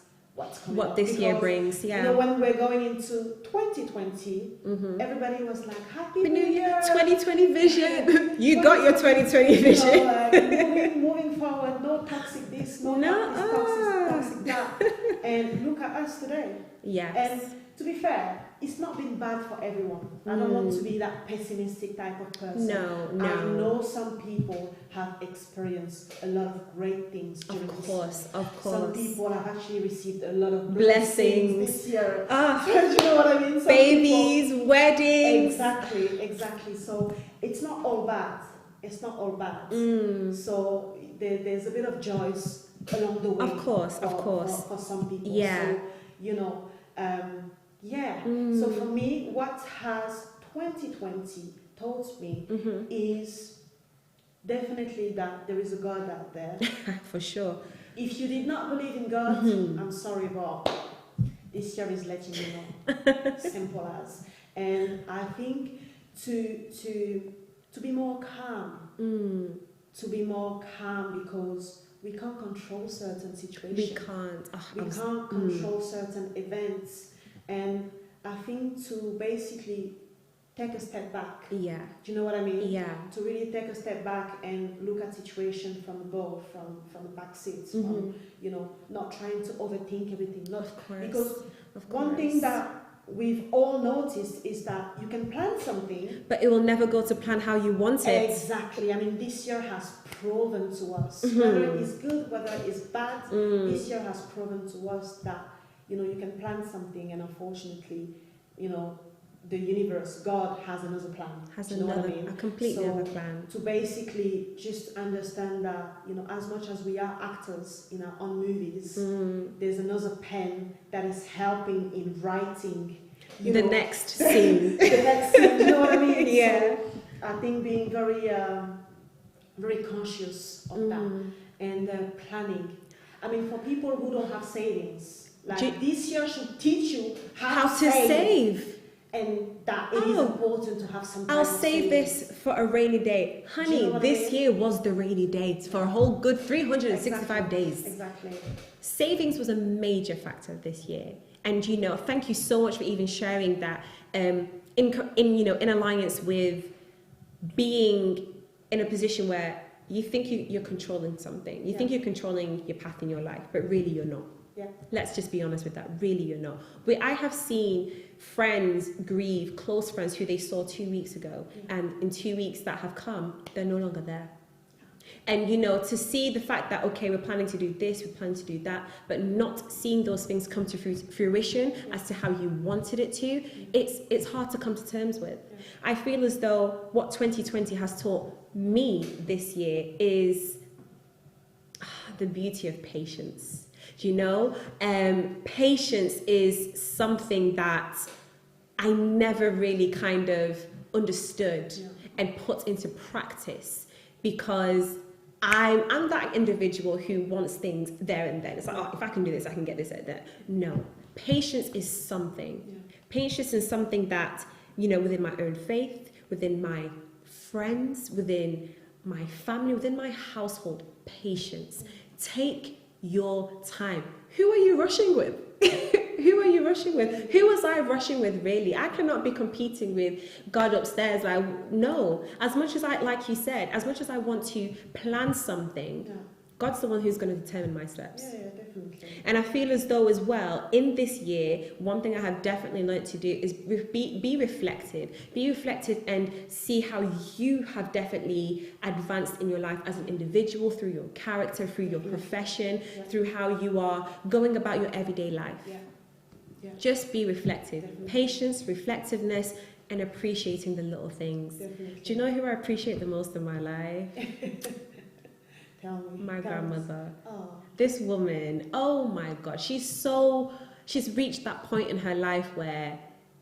coming what up. this year brings. Yeah. When we're going into 2020, everybody was like, Happy New Year, 2020 vision. You got your 2020 vision. Moving forward, no toxic this, no toxic that. And look at us today. Yes. And to be fair, it's not been bad for everyone. I don't want to be that pessimistic type of person. No. I know some people have experienced a lot of great things during this year. Of course. Some people have actually received a lot of blessings this year. Do you know what I mean? Babies, weddings. Exactly. So it's not all bad. It's not all bad. So there's a bit of joy along the way. Of course. For some people. Yeah. So, So for me, what has 2020 taught me is definitely that there is a God out there. For sure. If you did not believe in God, I'm sorry, but this year is letting you know. Simple as. And I think to be more calm. To be more calm, because we can't control certain situations. We can't. We can't control certain events. And I think to basically take a step back. Yeah. Do you know what I mean? Yeah. To really take a step back and look at situation from above, from the back seats, not trying to overthink everything. Of course. Because one thing that we've all noticed is that you can plan something, but it will never go to plan how you want it. Exactly. I mean, this year has proven to us, whether it is good, whether it is bad, this year has proven to us that, you can plan something, and unfortunately, the universe, God has another plan. A completely other plan. To basically just understand that, as much as we are actors in our own movies, there's another pen that is helping in writing the next scene. The next scene, you know what I mean? Yeah. So I think being very, very conscious of that, and planning. I mean, for people who don't have savings, this year should teach you how to save. And that it is important to have some. I'll save this for a rainy day, honey. This year was the rainy day for a whole good 365 days. Exactly. Savings was a major factor this year, and thank you so much for even sharing that. In alliance with being in a position where you think you're controlling something, you think you're controlling your path in your life, but really you're not. Yeah. Let's just be honest with that. Really, you're not. I have seen friends grieve, close friends who they saw 2 weeks ago, and in 2 weeks that have come, they're no longer there. And, you know, to see the fact that, okay, we're planning to do this, we're planning to do that, but not seeing those things come to fruition as to how you wanted it to, it's hard to come to terms with. I feel as though what 2020 has taught me this year is the beauty of patience. Do you know? Patience is something that I never really kind of understood and put into practice, because I'm that individual who wants things there and then. It's like, oh, if I can do this, I can get this at there. No, patience is something. Patience is something that, you know, within my own faith, within my friends, within my family, within my household, patience. Take your time. Who are you rushing with? Who are you rushing with? Who was I rushing with, really? I cannot be competing with God upstairs. No. As much as like you said, as much as I want to plan something, God's the one who's going to determine my steps. Yeah, definitely. And I feel as though as well, in this year, one thing I have definitely learned to do is be reflective. Be reflective and see how you have definitely advanced in your life as an individual, through your character, through your profession, through how you are going about your everyday life. Just be reflective. Definitely. Patience, reflectiveness, and appreciating the little things. Definitely. Do you know who I appreciate the most in my life? Tell me. My grandmother. Oh. This woman, oh my God, she's reached that point in her life where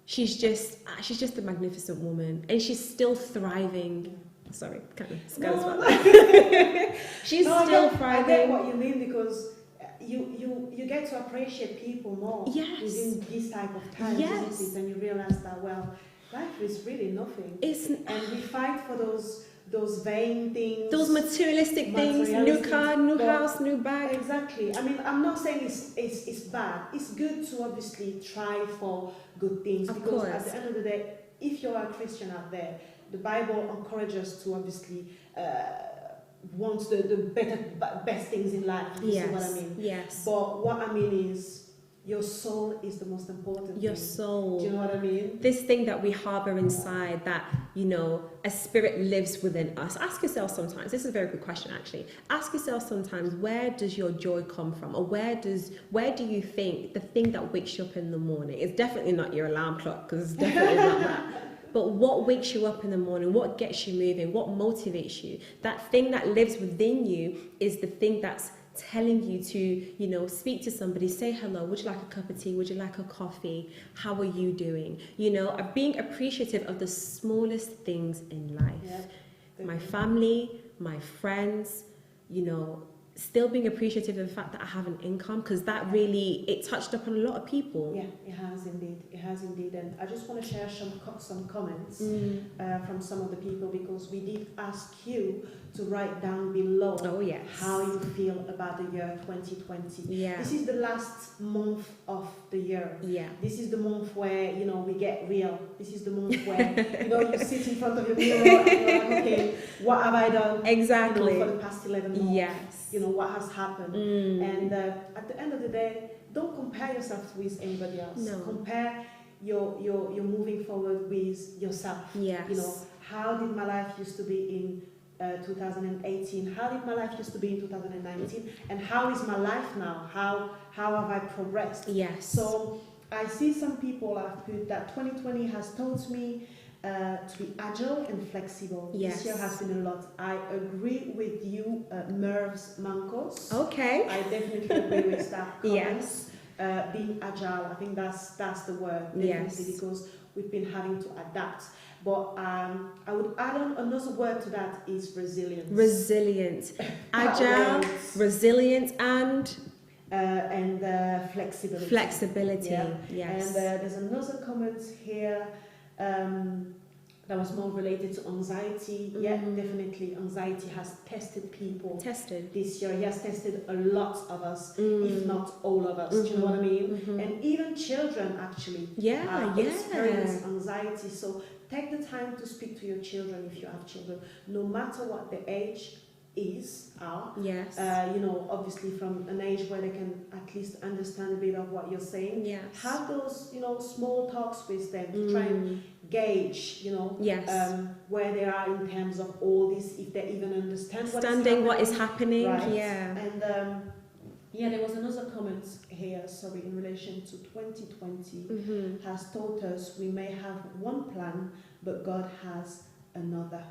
she's just a magnificent woman, and she's still thriving. Sorry, kind of scared about that. She's still thriving. I get what you mean, because you get to appreciate people more within this type of time, isn't it? And you realize that, well, life is really nothing. And we fight for those vain things, those materialistic things, new car, new house, new bag. Exactly. I mean, I'm not saying it's bad. It's good to obviously try for good things, because at the end of the day, if you're a Christian out there, the Bible encourages us to obviously want the best things in life. You see what I mean? Yes. But what I mean is, your soul is the most important Your thing. soul. Do you know what I mean? This thing that we harbor inside, that, you know, a spirit lives within us. Ask yourself sometimes, this is a very good question actually, ask yourself sometimes, where does your joy come from? Or where do you think the thing that wakes you up in the morning? It's definitely not your alarm clock, because it's definitely not that. But what wakes you up in the morning? What gets you moving? What motivates you? That thing that lives within you is the thing that's telling you to, you know, speak to somebody, say hello, would you like a cup of tea, would you like a coffee, how are you doing? You know, being appreciative of the smallest things in life. My family, my friends, you know, still being appreciative of the fact that I have an income, because that really, it touched upon a lot of people. Yeah, it has indeed. And I just want to share some comments from some of the people, because we did ask you to write down below how you feel about the year 2020. This is the last month of the year. This is the month where, you know, we get real. This is the month where, you know, you sit in front of your mirror and you're like, okay, what have I done? Exactly. You know, for the past 11 months. You know, what has happened. And at the end of the day, don't compare yourself with anybody else. No. Compare your moving forward with yourself. You know, how did my life used to be in 2018? How did my life used to be in 2019? And how is my life now? How have I progressed? So I see some people have put that 2020 has taught me to be agile and flexible. This year has been a lot. I agree with you, Merv's Mankos. I definitely agree with that comment. Being agile, I think that's the word, definitely, because we've been having to adapt. But I would add on another word to that, is resilience. Resilient, agile, resilient, and flexibility. Flexibility, yes. And there's another comment here that was more related to anxiety. Definitely, anxiety has tested people. This year, it has tested a lot of us, if not all of us. Do you know what I mean? And even children actually experience anxiety. So take the time to speak to your children if you have children, no matter what the age. are. Yes. You know, obviously from an age where they can at least understand a bit of what you're saying. Yes. Have those, you know, small talks with them to try and gauge, you know, where they are in terms of all this, if they even understand what is happening. Right. Yeah. And yeah, there was another comment here, sorry, in relation to 2020 has taught us we may have one plan, but God has another.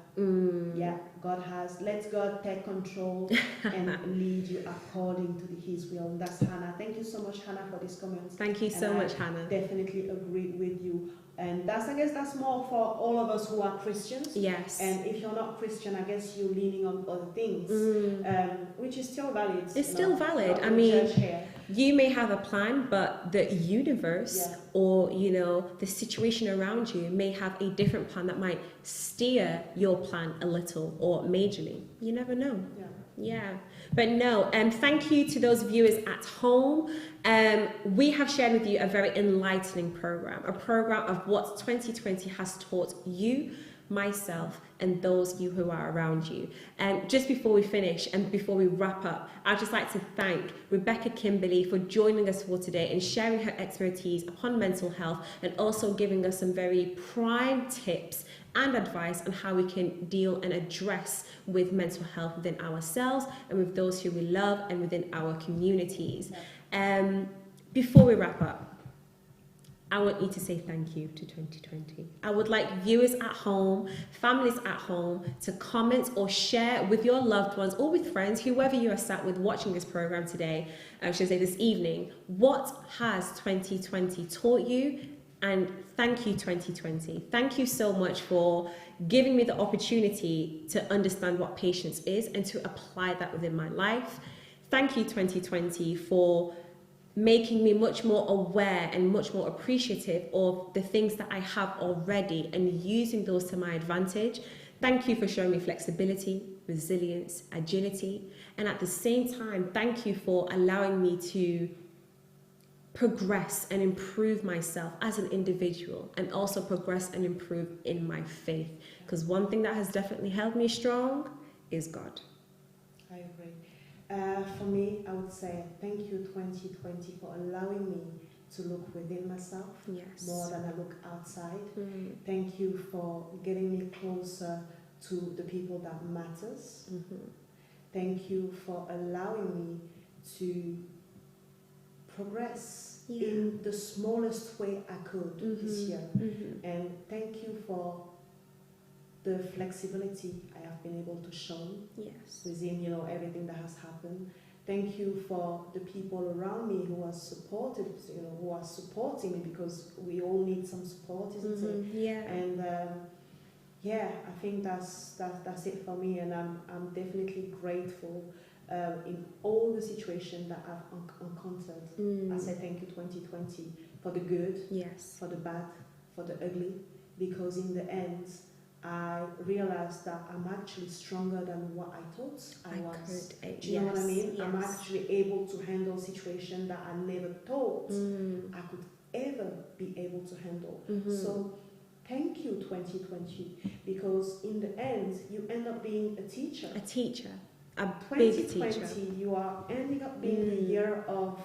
Yeah, God has, let God take control and lead you according to His will. And that's Hannah. Thank you so much, Hannah, for this comment. Thank you so much, Hannah. Definitely agree with you. And that's, I guess that's more for all of us who are Christians. Yes. And if you're not Christian, I guess you're leaning on other things, which is still valid. It's still valid. I mean, you may have a plan, but the universe or, you know, the situation around you may have a different plan that might steer your plan a little or majorly. You never know. Yeah. But no, thank you to those viewers at home. We have shared with you a very enlightening program, a program of what 2020 has taught you, myself, and those you who are around you. And just before we finish and before we wrap up, I'd just like to thank Rebecca Kimberly for joining us for today and sharing her expertise upon mental health and also giving us some very prime tips and advice on how we can deal and address with mental health within ourselves and with those who we love and within our communities. Before we wrap up, I want you to say thank you to 2020. I would like viewers at home, families at home, to comment or share with your loved ones or with friends, whoever you are sat with watching this program today, I should say this evening, what has 2020 taught you? And thank you, 2020. Thank you so much for giving me the opportunity to understand what patience is and to apply that within my life. Thank you, 2020, for making me much more aware and much more appreciative of the things that I have already and using those to my advantage. Thank you for showing me flexibility, resilience, agility. And at the same time, thank you for allowing me to progress and improve myself as an individual and also progress and improve in my faith. Because one thing that has definitely held me strong is God. I agree. For me, I would say thank you 2020 for allowing me to look within myself more than I look outside. Thank you for getting me closer to the people that matters. Thank you for allowing me to progress in the smallest way I could this year. And thank you for the flexibility I have been able to show within, you know, everything that has happened. Thank you for the people around me who are supportive, you know, who are supporting me, because we all need some support, isn't it? Yeah. And yeah, I think that's it for me, and I'm definitely grateful in all the situations that I've encountered. I say thank you 2020 for the good, for the bad, for the ugly, because in the end, I realized that I'm actually stronger than what I thought I was. Do you know what I mean? I'm actually able to handle situations that I never thought I could ever be able to handle. So thank you 2020, because in the end, you end up being a teacher. A teacher. A big teacher. 2020, you are ending up being the year of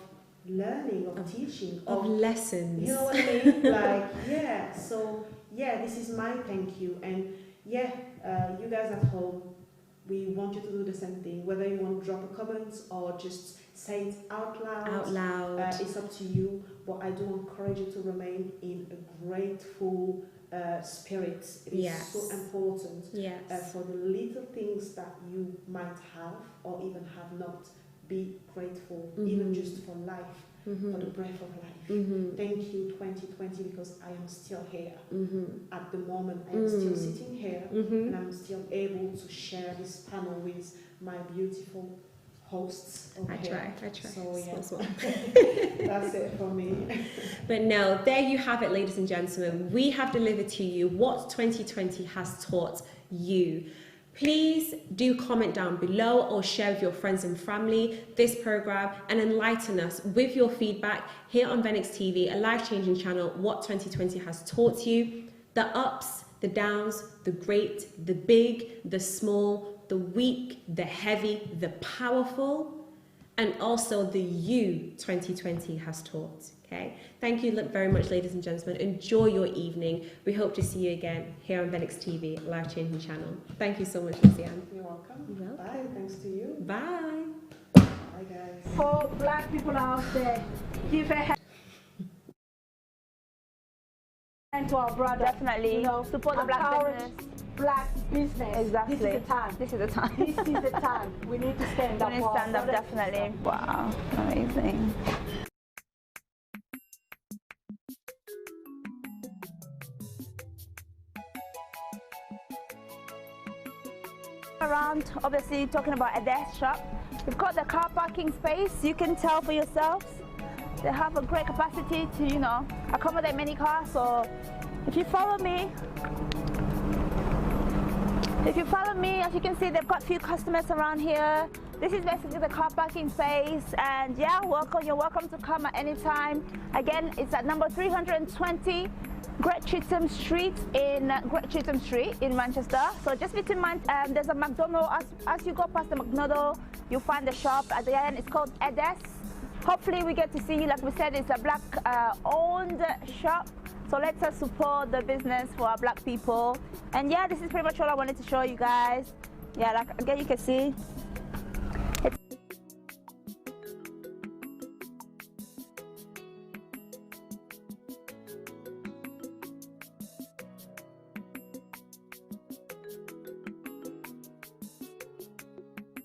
learning, of teaching, of lessons. You know what I mean? Like, so this is my thank you. And you guys at home, we want you to do the same thing. Whether you want to drop a comment or just say it out loud. It's up to you. But I do encourage you to remain in a grateful spirit. It is so important for the little things that you might have or even have not. Be grateful, even just for life. For the breath of life. Thank you 2020, because I am still here. At the moment, I am still sitting here, and I'm still able to share this panel with my beautiful hosts over here. I try. So that's it for me. But no, there you have it, ladies and gentlemen. We have delivered to you what 2020 has taught you. Please do comment down below or share with your friends and family this program and enlighten us with your feedback here on Venix TV, a life-changing channel, what 2020 has taught you, the ups, the downs, the great, the big, the small, the weak, the heavy, the powerful, and also the you 2020 has taught. Okay, thank you very much, ladies and gentlemen. Enjoy your evening. We hope to see you again here on Benix TV, Life Changing Channel. Thank you so much, Lyziane. You're welcome. You're welcome. Bye. Thanks to you. Bye. Bye, guys. For black people out there, give a hand to our brother. Definitely. You know, support the black business. Black business. Exactly. This is the time. This is the time. This is the time. We need to stand up. We need to stand up, definitely. Wow, amazing. Around, obviously talking about a desk shop. We've got the car parking space. You can tell for yourselves. They have a great capacity to, you know, accommodate many cars. So if you follow me, as you can see, they've got a few customers around here. This is basically the car parking space, and yeah, you're welcome to come at any time. Again, it's at number 320 Great Cheetham Street in Manchester. So just between there's a McDonald's. As you go past the McDonald's, you'll find the shop at the end. It's called Edes. Hopefully we get to see you. Like we said, it's a black owned shop. So let's support the business for our black people. And yeah, this is pretty much all I wanted to show you guys. Yeah, like again, you can see